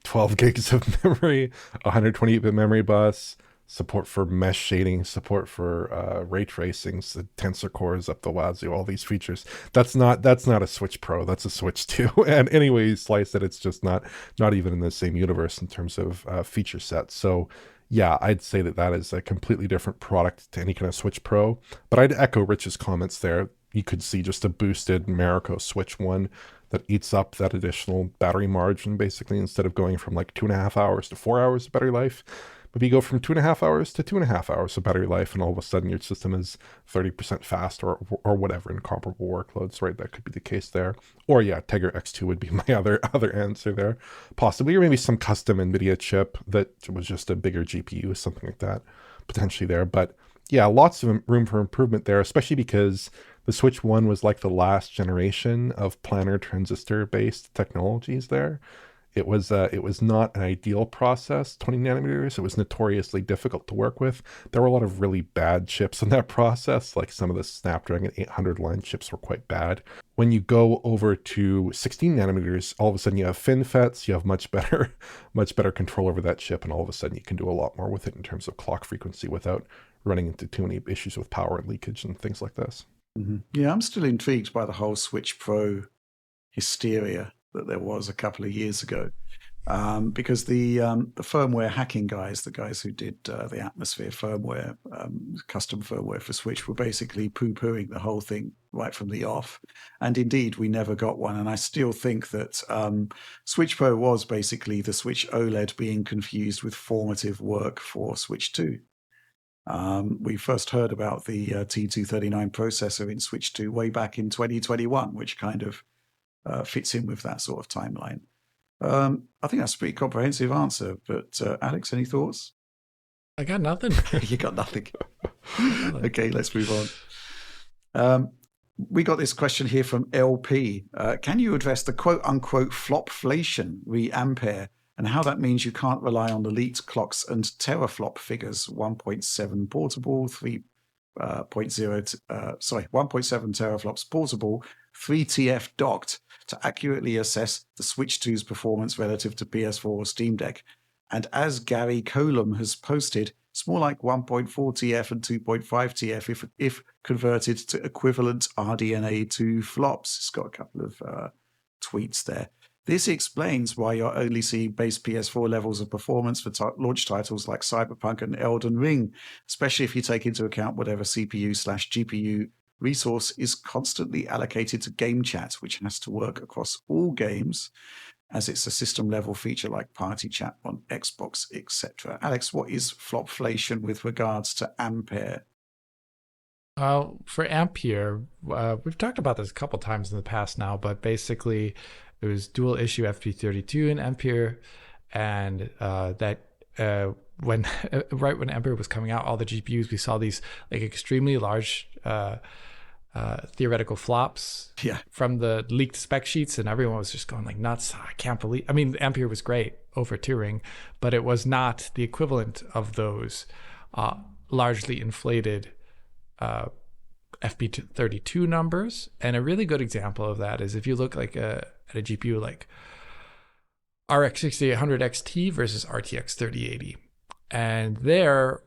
Speaker 2: 12 gigs of memory, 128-bit memory bus, support for mesh shading, support for ray tracing, the tensor cores up the wazoo, all these features. That's not a Switch Pro. That's a Switch 2. And anyway, you slice it, it's just not even in the same universe in terms of feature set. So yeah, I'd say that is a completely different product to any kind of Switch Pro. But I'd echo Rich's comments there. You could see just a boosted Marico Switch 1 that eats up that additional battery margin, basically, instead of going from like 2.5 hours to 4 hours of battery life. Maybe you go from 2.5 hours to 2.5 hours of battery life, and all of a sudden your system is 30% fast or whatever in comparable workloads, right? That could be the case there. Or yeah, Tegra X2 would be my other answer there, possibly, or maybe some custom Nvidia chip that was just a bigger GPU, something like that, potentially there. But yeah, lots of room for improvement there, especially because the Switch 1 was like the last generation of planar transistor-based technologies there. It was not an ideal process, 20 nanometers. It was notoriously difficult to work with. There were a lot of really bad chips in that process, like some of the Snapdragon 800 line chips were quite bad. When you go over to 16 nanometers, all of a sudden you have FinFETs, you have much better control over that chip, and all of a sudden you can do a lot more with it in terms of clock frequency without running into too many issues with power and leakage and things like this.
Speaker 1: Mm-hmm. Yeah, I'm still intrigued by the whole Switch Pro hysteria that there was a couple of years ago, because the firmware hacking guys, the guys who did the Atmosphere firmware, custom firmware for Switch, were basically poo-pooing the whole thing right from the off. And indeed, we never got one. And I still think that Switch Pro was basically the Switch OLED being confused with formative work for Switch 2. We first heard about the T239 processor in Switch 2 way back in 2021, which kind of fits in with that sort of timeline. I think that's a pretty comprehensive answer, but Alex, any thoughts?
Speaker 3: I got nothing.
Speaker 1: You got nothing. Okay, let's move on. We got this question here from LP. Can you address the quote-unquote flopflation re-ampere and how that means you can't rely on the leaked clocks and teraflop figures, 1.7 portable, 1.7 teraflops portable, 3TF docked, to accurately assess the Switch 2's performance relative to PS4 or Steam Deck? And as Gary Colum has posted, it's more like 1.4 TF and 2.5 TF if converted to equivalent RDNA 2 flops. It's got a couple of tweets there. This explains why you're only seeing base PS4 levels of performance for launch titles like Cyberpunk and Elden Ring, especially if you take into account whatever CPU/GPU resource is constantly allocated to game chat, which has to work across all games, as it's a system-level feature like party chat on Xbox, etc. Alex, what is flopflation with regards to Ampere?
Speaker 3: For Ampere, we've talked about this a couple times in the past now, but basically it was dual issue FP32 in Ampere, and when right when Ampere was coming out, all the GPUs, we saw these like extremely large theoretical flops from the leaked spec sheets, and everyone was just going like nuts. I can't believe. I mean, Ampere was great over Turing, but it was not the equivalent of those largely inflated FP32 numbers. And a really good example of that is if you look like at a GPU like RX 6800 XT versus RTX 3080, and there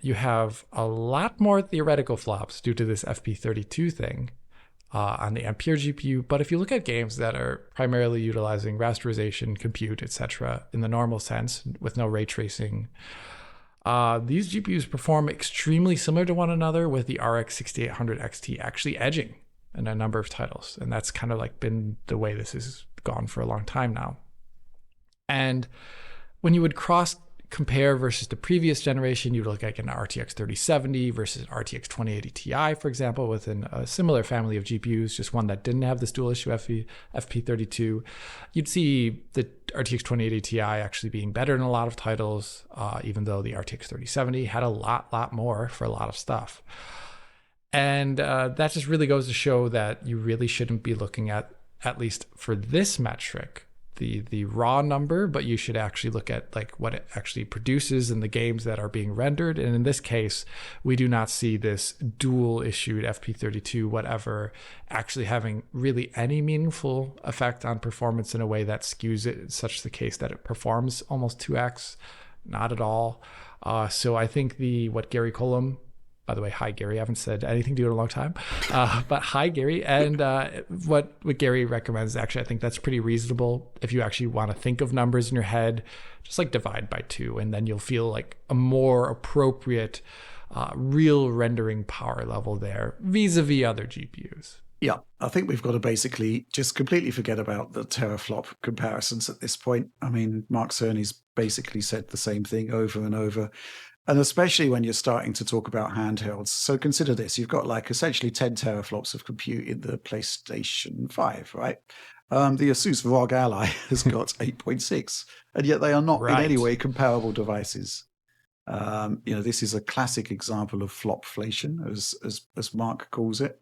Speaker 3: you have a lot more theoretical flops due to this FP32 thing on the Ampere GPU. But if you look at games that are primarily utilizing rasterization, compute, etc., in the normal sense with no ray tracing, these GPUs perform extremely similar to one another, with the RX 6800 XT actually edging in a number of titles. And that's kind of like been the way this has gone for a long time now. And when you would compare versus the previous generation, you look like an RTX 3070 versus an RTX 2080 Ti, for example, within a similar family of GPUs, just one that didn't have this dual issue FP32. You'd see the RTX 2080 Ti actually being better in a lot of titles, even though the RTX 3070 had a lot more for a lot of stuff. And that just really goes to show that you really shouldn't be looking at least for this metric, the raw number, but you should actually look at like what it actually produces in the games that are being rendered. And in this case, we do not see this dual issued FP32 whatever actually having really any meaningful effect on performance in a way that skews it, such the case that it performs almost 2x. Not at all. So I think what Gary Cullum, by the way, hi Gary, I haven't said anything to you in a long time, but hi Gary. And what Gary recommends, actually, I think that's pretty reasonable. If you actually want to think of numbers in your head, just like divide by 2, and then you'll feel like a more appropriate real rendering power level there vis-a-vis other GPUs.
Speaker 1: Yeah, I think we've got to basically just completely forget about the teraflop comparisons at this point. I mean, Mark Cerny's basically said the same thing over and over. And especially when you're starting to talk about handhelds. So consider this. You've got like essentially 10 teraflops of compute in the PlayStation 5, right? The Asus ROG Ally has got 8.6, and yet they are not in any way comparable devices. This is a classic example of flopflation, as Mark calls it.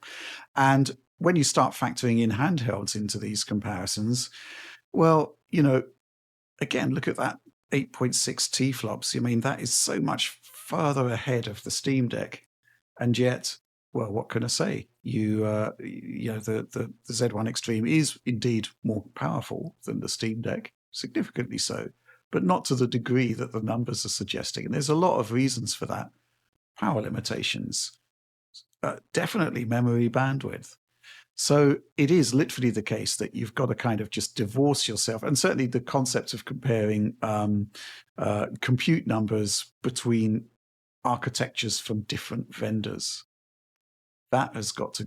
Speaker 1: And when you start factoring in handhelds into these comparisons, well, again, look at that 8.6 T-flops. I mean, that is so much further ahead of the Steam Deck. And yet, well, what can I say? The Z1 Extreme is indeed more powerful than the Steam Deck, significantly so, but not to the degree that the numbers are suggesting. And there's a lot of reasons for that. Power limitations, definitely memory bandwidth. So it is literally the case that you've got to kind of just divorce yourself. And certainly the concept of comparing compute numbers between architectures from different vendors, that has got to,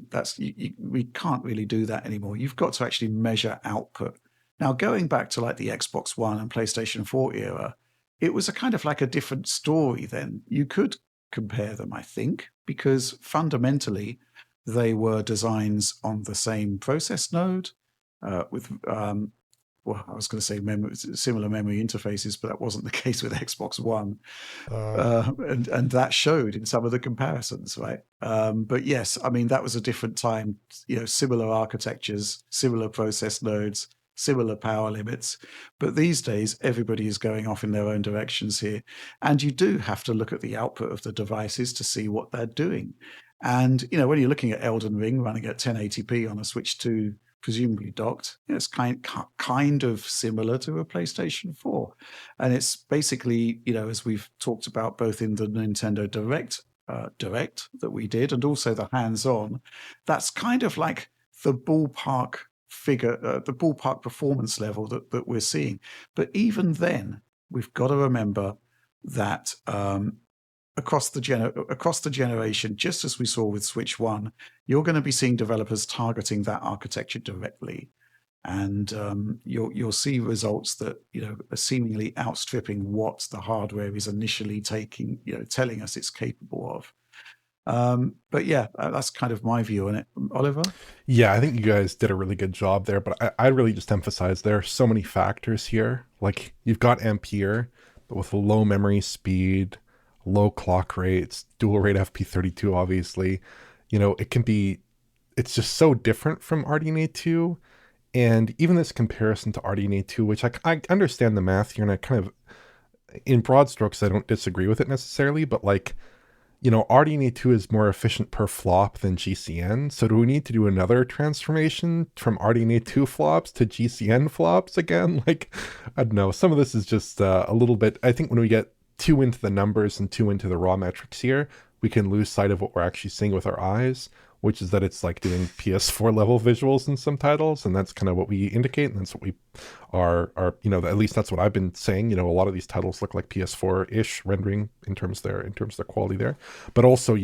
Speaker 1: we can't really do that anymore. You've got to actually measure output. Now, going back to like the Xbox One and PlayStation 4 era, it was a kind of like a different story then. You could compare them, I think, because fundamentally, they were designs on the same process node with, I was going to say similar memory interfaces, but that wasn't the case with Xbox One. And that showed in some of the comparisons, right? But yes, I mean, that was a different time, similar architectures, similar process nodes, similar power limits. But these days, everybody is going off in their own directions here. And you do have to look at the output of the devices to see what they're doing. And, when you're looking at Elden Ring running at 1080p on a Switch 2, presumably docked, it's kind of similar to a PlayStation 4. And it's basically, as we've talked about both in the Nintendo Direct that we did and also the hands-on, that's kind of like the ballpark figure, the ballpark performance level that we're seeing. But even then, we've got to remember that across the generation, just as we saw with Switch 1, you're going to be seeing developers targeting that architecture directly. And you'll see results that are seemingly outstripping what the hardware is initially telling us it's capable of. But yeah, that's kind of my view on it. Oliver?
Speaker 2: Yeah, I think you guys did a really good job there, but I really just emphasize there are so many factors here. Like you've got Ampere, but with low memory speed, low clock rates, dual rate FP32, obviously, it's just so different from RDNA 2. And even this comparison to RDNA 2, which I understand the math here, and I kind of, in broad strokes, I don't disagree with it necessarily, but RDNA 2 is more efficient per flop than GCN. So do we need to do another transformation from RDNA 2 flops to GCN flops again? I don't know. Some of this is just a little bit, I think when we get too into the numbers and too into the raw metrics here, we can lose sight of what we're actually seeing with our eyes, which is that it's like doing PS4 level visuals in some titles. And that's kind of what we indicate. And that's what we are, at least that's what I've been saying. A lot of these titles look like PS4-ish rendering in terms of their quality there. But also,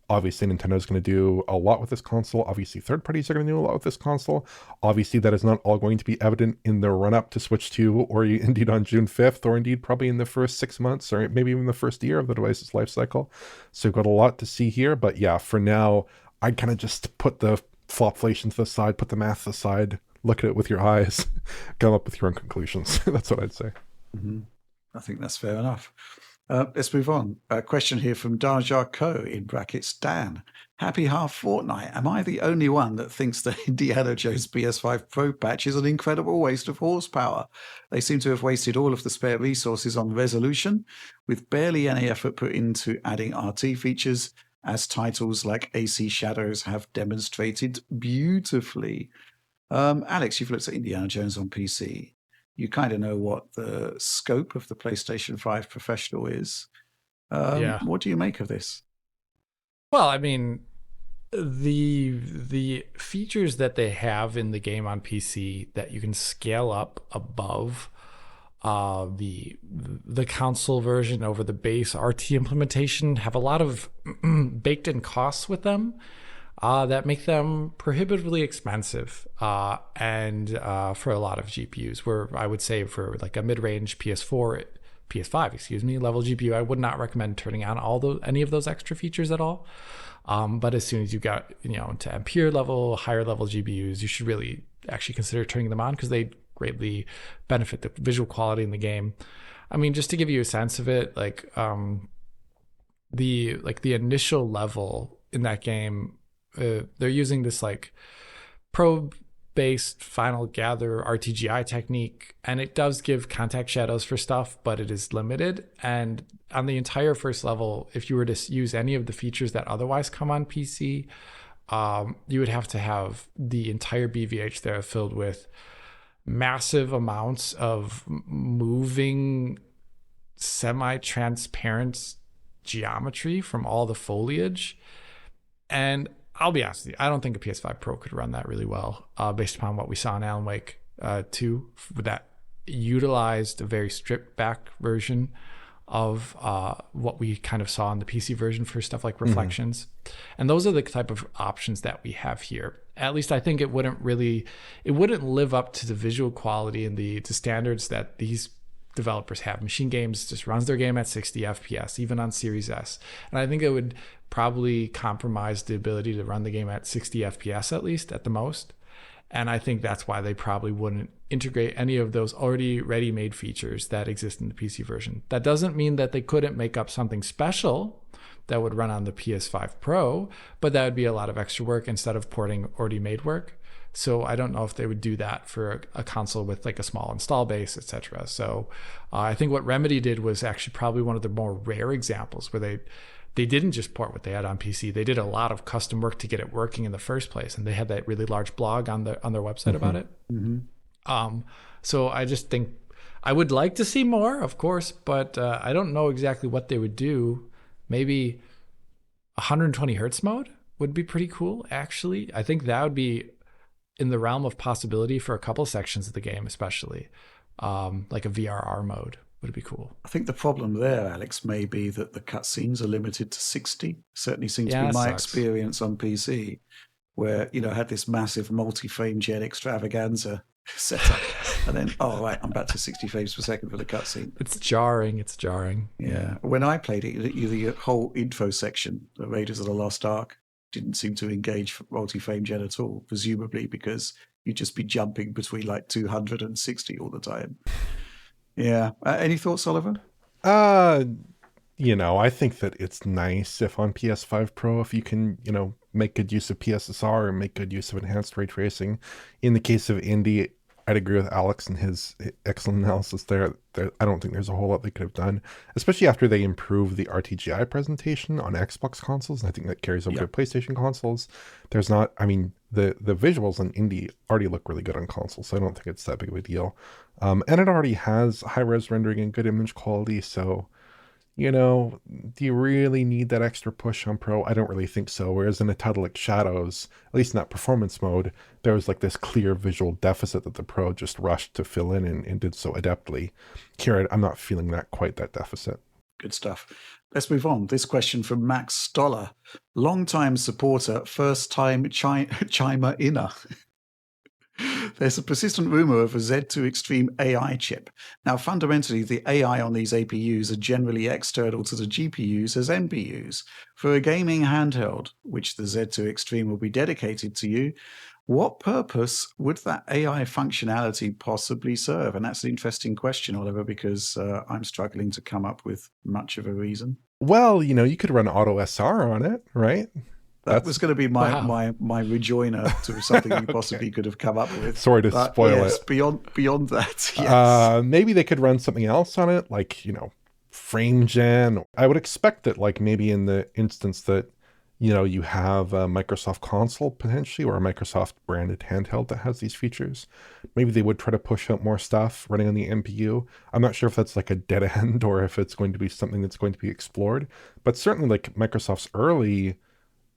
Speaker 2: Obviously, Nintendo's going to do a lot with this console. Obviously, third parties are going to do a lot with this console. Obviously, that is not all going to be evident in the run-up to Switch 2, or indeed on June 5th, or indeed probably in the first 6 months, or maybe even the first year of the device's life cycle. So we've got a lot to see here. But yeah, for now, I'd kind of just put the flopflation to the side, put the math aside, look at it with your eyes, come up with your own conclusions. That's what I'd say.
Speaker 1: Mm-hmm. I think that's fair enough. Let's move on. A question here from Darjar Co. in brackets Dan. Happy half fortnight. Am I the only one that thinks that Indiana Jones PS5 Pro patch is an incredible waste of horsepower? They seem to have wasted all of the spare resources on resolution, with barely any effort put into adding RT features, as titles like AC Shadows have demonstrated beautifully. Alex, you've looked at Indiana Jones on PC. You kind of know what the scope of the PlayStation 5 Professional is.
Speaker 3: Yeah.
Speaker 1: What do you make of this?
Speaker 3: Well, I mean, the features that they have in the game on PC that you can scale up above the console version over the base RT implementation have a lot of baked in costs with them that make them prohibitively expensive and for a lot of GPUs, where I would say for like a mid-range PS5 level GPU, I would not recommend turning on any of those extra features at all. But as soon as you got to Ampere level, higher level GPUs, you should really actually consider turning them on, because they greatly benefit the visual quality in the game. I mean, just to give you a sense of it, the initial level in that game, they're using this like probe-based final gather RTGI technique, and it does give contact shadows for stuff, but it is limited. And on the entire first level, if you were to use any of the features that otherwise come on PC, you would have to have the entire BVH there filled with massive amounts of moving semi-transparent geometry from all the foliage. And I'll be honest with you, I don't think a PS5 Pro could run that really well, based upon what we saw in Alan Wake 2, that utilized a very stripped back version of what we kind of saw in the PC version for stuff like reflections. And those are the type of options that we have here. At least I think it wouldn't live up to the visual quality and the standards that these developers have. Machine Games just runs their game at 60 FPS, even on Series S. And I think it would probably compromise the ability to run the game at 60 FPS, at least, at the most. And I think that's why they probably wouldn't integrate any of those already ready-made features that exist in the PC version. That doesn't mean that they couldn't make up something special that would run on the PS5 Pro, but that would be a lot of extra work instead of porting already made work. So I don't know if they would do that for a console with like a small install base, etc. So I think what Remedy did was actually probably one of the more rare examples where they didn't just port what they had on PC. They did a lot of custom work to get it working in the first place, and they had that really large blog on their website about it. So I just think I would like to see more, of course, but I don't know exactly what they would do. Maybe 120 hertz mode would be pretty cool, actually. I think that would be in the realm of possibility for a couple sections of the game, especially like a VRR mode would be cool.
Speaker 1: I think the problem there, Alex, may be that the cutscenes are limited to 60. Certainly seems to be my experience on PC, where I had this massive multi-frame gen extravaganza set up, and then I'm back to 60 frames per second for the cutscene.
Speaker 3: It's jarring.
Speaker 1: Yeah. When I played it, the whole intro section, the Raiders of the Lost Ark, didn't seem to engage multi-frame gen at all, presumably because you'd just be jumping between like 200 and 60 all the time. Yeah. Any thoughts, Oliver?
Speaker 2: I think that it's nice if on PS5 Pro, if you can, make good use of PSSR and make good use of enhanced ray tracing. In the case of Indy, I'd agree with Alex and his excellent analysis there. I don't think there's a whole lot they could have done, especially after they improved the RTGI presentation on Xbox consoles. And I think that carries over to PlayStation consoles. There's not, the visuals on Indie already look really good on consoles, so I don't think it's that big of a deal. And it already has high-res rendering and good image quality, so, do you really need that extra push on Pro? I don't really think so. Whereas in a title like Shadows, at least in that performance mode, there was like this clear visual deficit that the Pro just rushed to fill in and did so adeptly. Here, I'm not feeling quite that deficit.
Speaker 1: Good stuff. Let's move on. This question from Max Stoller. Long-time supporter, first-time chimer inner. There's a persistent rumor of a Z2 Extreme AI chip. Now, fundamentally, the AI on these APUs are generally external to the GPUs as NPUs. For a gaming handheld, which the Z2 Extreme will be dedicated to you, what purpose would that AI functionality possibly serve? And that's an interesting question, Oliver, because I'm struggling to come up with much of a reason.
Speaker 2: Well, you could run Auto SR on it, right?
Speaker 1: That was going to be my
Speaker 3: Wow.
Speaker 1: my rejoinder to something you possibly could have come up with.
Speaker 2: Sorry to
Speaker 1: But
Speaker 2: spoil
Speaker 1: yes,
Speaker 2: it.
Speaker 1: beyond that, yes.
Speaker 2: Maybe they could run something else on it, like, frame gen. I would expect that, like, maybe in the instance that, you have a Microsoft console potentially, or a Microsoft branded handheld that has these features. Maybe they would try to push out more stuff running on the NPU. I'm not sure if that's like a dead end or if it's going to be something that's going to be explored. But certainly, like, Microsoft's early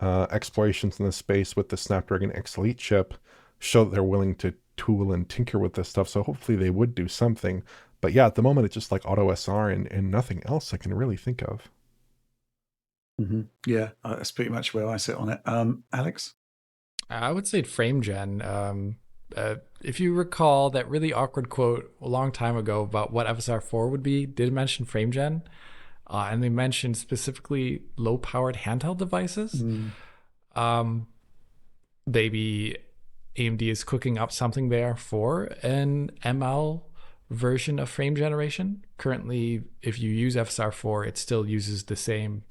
Speaker 2: explorations in this space with the Snapdragon X Elite chip show that they're willing to tool and tinker with this stuff. So hopefully they would do something. But yeah, at the moment, it's just like Auto SR and nothing else I can really think of.
Speaker 1: Mm-hmm. Yeah, that's pretty much where I sit on it. Alex?
Speaker 3: I would say frame gen. If you recall that really awkward quote a long time ago about what FSR4 would be, did mention frame gen. And they mentioned specifically low-powered handheld devices. Maybe AMD is cooking up something there for an ML version of frame generation. Currently, if you use FSR4, it still uses the same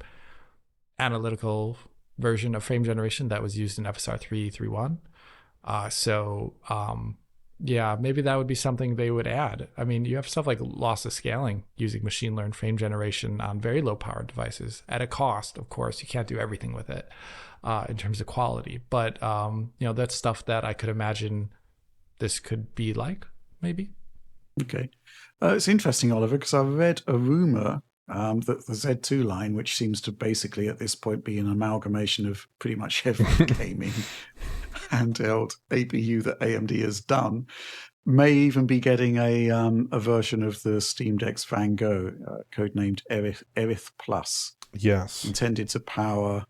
Speaker 3: analytical version of frame generation that was used in FSR3 3.1. Yeah, maybe that would be something they would add. I mean, you have stuff like loss of scaling using machine learned frame generation on very low powered devices at a cost. Of course, you can't do everything with it in terms of quality, but that's stuff that I could imagine this could be like, maybe.
Speaker 1: Okay. It's interesting, Oliver, because I read a rumor that the Z2 line, which seems to basically at this point be an amalgamation of pretty much every gaming handheld APU that AMD has done, may even be getting a version of the Steam Deck's Van Gogh, codenamed Aerith Plus,
Speaker 2: Yes.
Speaker 1: intended to power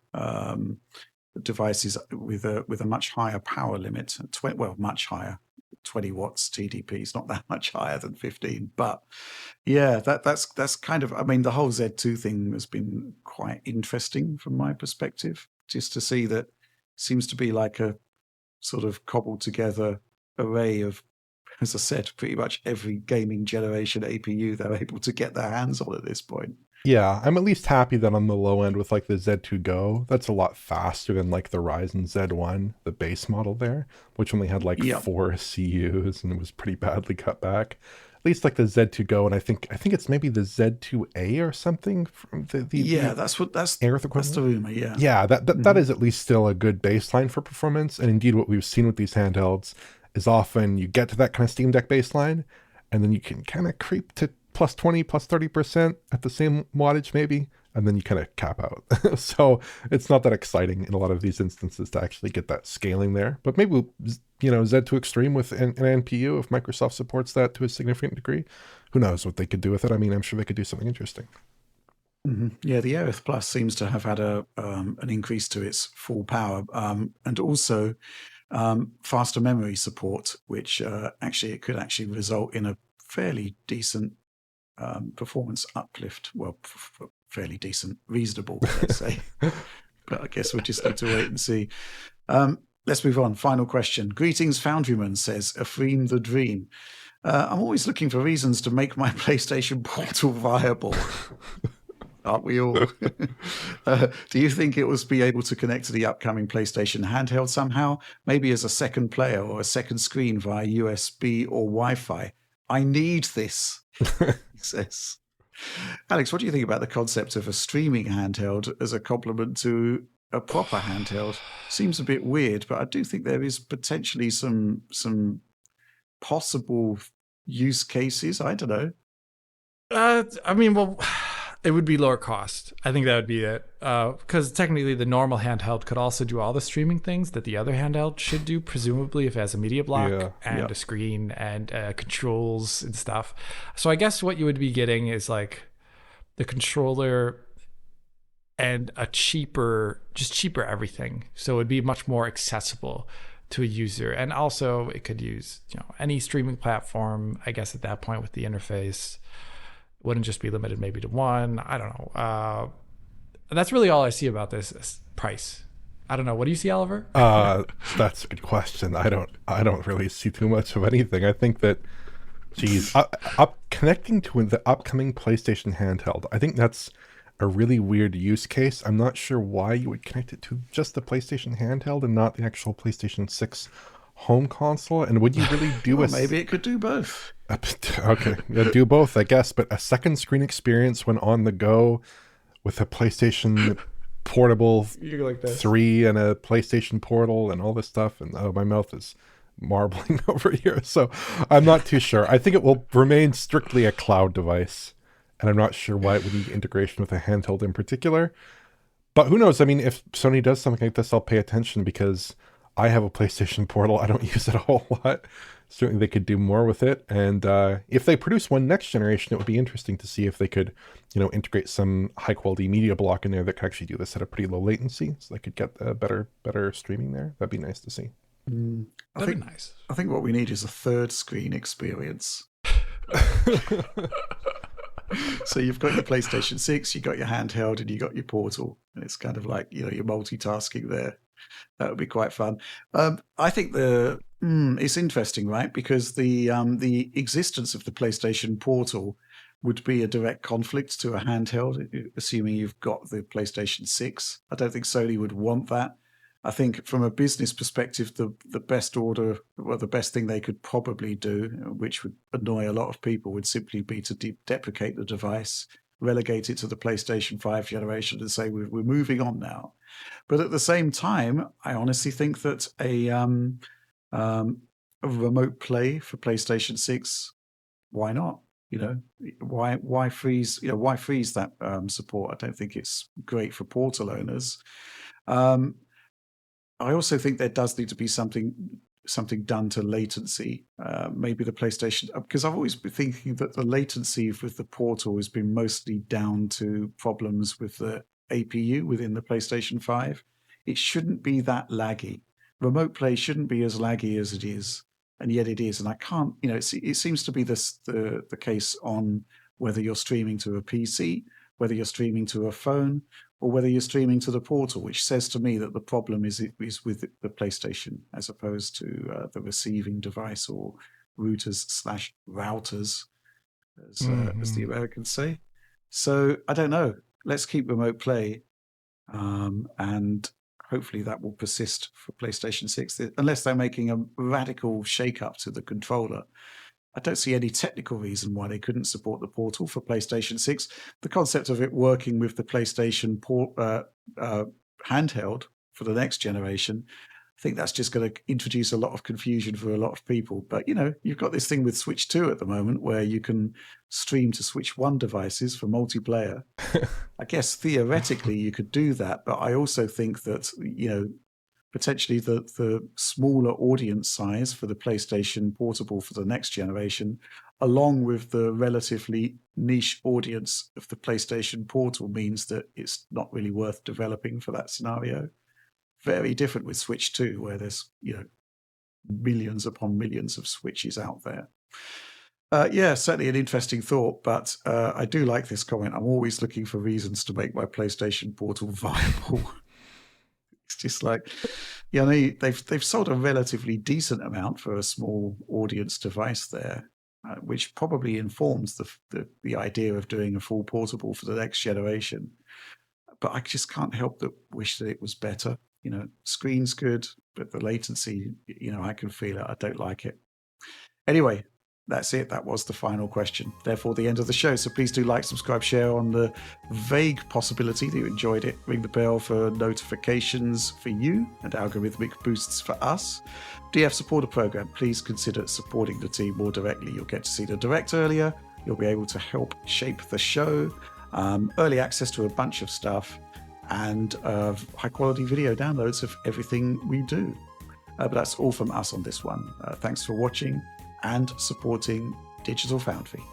Speaker 1: devices with a much higher power limit. Much higher. 20 watts TDP is not that much higher than 15, but yeah, that's kind of, I mean, the whole Z2 thing has been quite interesting from my perspective, just to see that seems to be like a sort of cobbled together array of, as I said, pretty much every gaming generation APU they're able to get their hands on at this point.
Speaker 2: Yeah, I'm at least happy that on the low end with like the Z2 Go, that's a lot faster than like the Ryzen Z1, the base model there, which only had like 4 CUs and it was pretty badly cut back. At least like the Z2 Go, and I think it's maybe the Z2A or something from the
Speaker 1: that's
Speaker 2: Aerith equivalent.
Speaker 1: That's the rumor.
Speaker 2: Yeah, that is at least still a good baseline for performance. And indeed, what we've seen with these handhelds is often you get to that kind of Steam Deck baseline, and then you can kind of creep to plus 20, plus 30% at the same wattage maybe, and then you kind of cap out. So it's not that exciting in a lot of these instances to actually get that scaling there. But maybe, Z2 Extreme with an NPU, if Microsoft supports that to a significant degree, who knows what they could do with it. I mean, I'm sure they could do something interesting.
Speaker 1: Mm-hmm. Yeah, the Aerith Plus seems to have had an increase to its full power, and also faster memory support, which it could actually result in a fairly decent performance uplift. Well, fairly decent, reasonable, let's say. But I guess we'll just need to wait and see. Let's move on. Final question. Greetings, Foundryman, says Ephraim the Dream. I'm always looking for reasons to make my PlayStation Portal viable. Aren't we all? Do you think it will be able to connect to the upcoming PlayStation handheld somehow? Maybe as a second player or a second screen via USB or Wi-Fi? I need this, he says. Alex, what do you think about the concept of a streaming handheld as a complement to a proper handheld? Seems a bit weird, but I do think there is potentially some possible use cases. I don't know.
Speaker 3: I mean, well, it would be lower cost. I think that would be it. Because technically the normal handheld could also do all the streaming things that the other handheld should do, presumably if it has a media block and a screen and controls and stuff. So I guess what you would be getting is like the controller and just cheaper everything. So it'd be much more accessible to a user. And also it could use, any streaming platform, I guess at that point with the interface. It wouldn't just be limited maybe to one. I don't know. That's really all I see about this price. I don't know. What do you see, Oliver?
Speaker 2: That's a good question. I don't really see too much of anything. I think that, connecting to the upcoming PlayStation handheld, I think that's a really weird use case. I'm not sure why you would connect it to just the PlayStation handheld and not the actual PlayStation 6 home console. And would you really do
Speaker 1: maybe it could do both.
Speaker 2: Okay, yeah, do both, I guess. But a second screen experience when on the go with a PlayStation Portable 3 and a PlayStation Portal and all this stuff. And my mouth is marbling over here. So I'm not too sure. I think it will remain strictly a cloud device. And I'm not sure why it would need integration with a handheld in particular. But who knows? I mean, if Sony does something like this, I'll pay attention because I have a PlayStation Portal. I don't use it a whole lot. Certainly they could do more with it. And if they produce one next generation, it would be interesting to see if they could, integrate some high quality media block in there that could actually do this at a pretty low latency. So they could get better streaming there. That'd be nice to see.
Speaker 3: That'd be nice.
Speaker 1: I think what we need is a third screen experience. So you've got your PlayStation 6, you got your handheld, and you got your Portal, and it's kind of like you're multitasking there. That would be quite fun. I think it's interesting, right? Because the existence of the PlayStation Portal would be a direct conflict to a handheld, assuming you've got the PlayStation 6. I don't think Sony would want that. I think from a business perspective, the best thing they could probably do, which would annoy a lot of people, would simply be to deprecate the device, relegate it to the PlayStation 5 generation and say we're moving on now. But at the same time, I honestly think that a remote play for PlayStation 6, why not? Why freeze that support? I don't think it's great for Portal owners. I also think there does need to be something done to latency. Maybe the PlayStation, because I've always been thinking that the latency with the Portal has been mostly down to problems with the APU within the PlayStation 5. It shouldn't be that laggy. Remote play shouldn't be as laggy as it is, and yet it is. And I can't, it seems to be the case on whether you're streaming to a PC, whether you're streaming to a phone, or whether you're streaming to the Portal, which says to me that the problem is with the PlayStation as opposed to the receiving device or routers/routers, as the Americans say. So I don't know. Let's keep remote play, and hopefully that will persist for PlayStation 6, unless they're making a radical shake-up to the controller. I don't see any technical reason why they couldn't support the Portal for PlayStation 6. The concept of it working with the PlayStation handheld for the next generation, I think that's just going to introduce a lot of confusion for a lot of people. But, you've got this thing with Switch 2 at the moment where you can stream to Switch 1 devices for multiplayer. I guess theoretically you could do that, but I also think that, potentially the smaller audience size for the PlayStation Portable for the next generation, along with the relatively niche audience of the PlayStation Portal, means that it's not really worth developing for that scenario. Very different with Switch 2, where there's, millions upon millions of Switches out there. Certainly an interesting thought, but I do like this comment. I'm always looking for reasons to make my PlayStation Portal viable. It's just like, they've sold a relatively decent amount for a small audience device there, which probably informs the idea of doing a full portable for the next generation. But I just can't help but wish that it was better. Screen's good, but the latency, I can feel it. I don't like it. Anyway, that's it. That was the final question. Therefore, the end of the show. So please do like, subscribe, share on the vague possibility that you enjoyed it. Ring the bell for notifications for you and algorithmic boosts for us. DF supporter program. Please consider supporting the team more directly. You'll get to see the direct earlier. You'll be able to help shape the show. Early access to a bunch of stuff and high quality video downloads of everything we do. But that's all from us on this one. Thanks for watching and supporting Digital Foundry.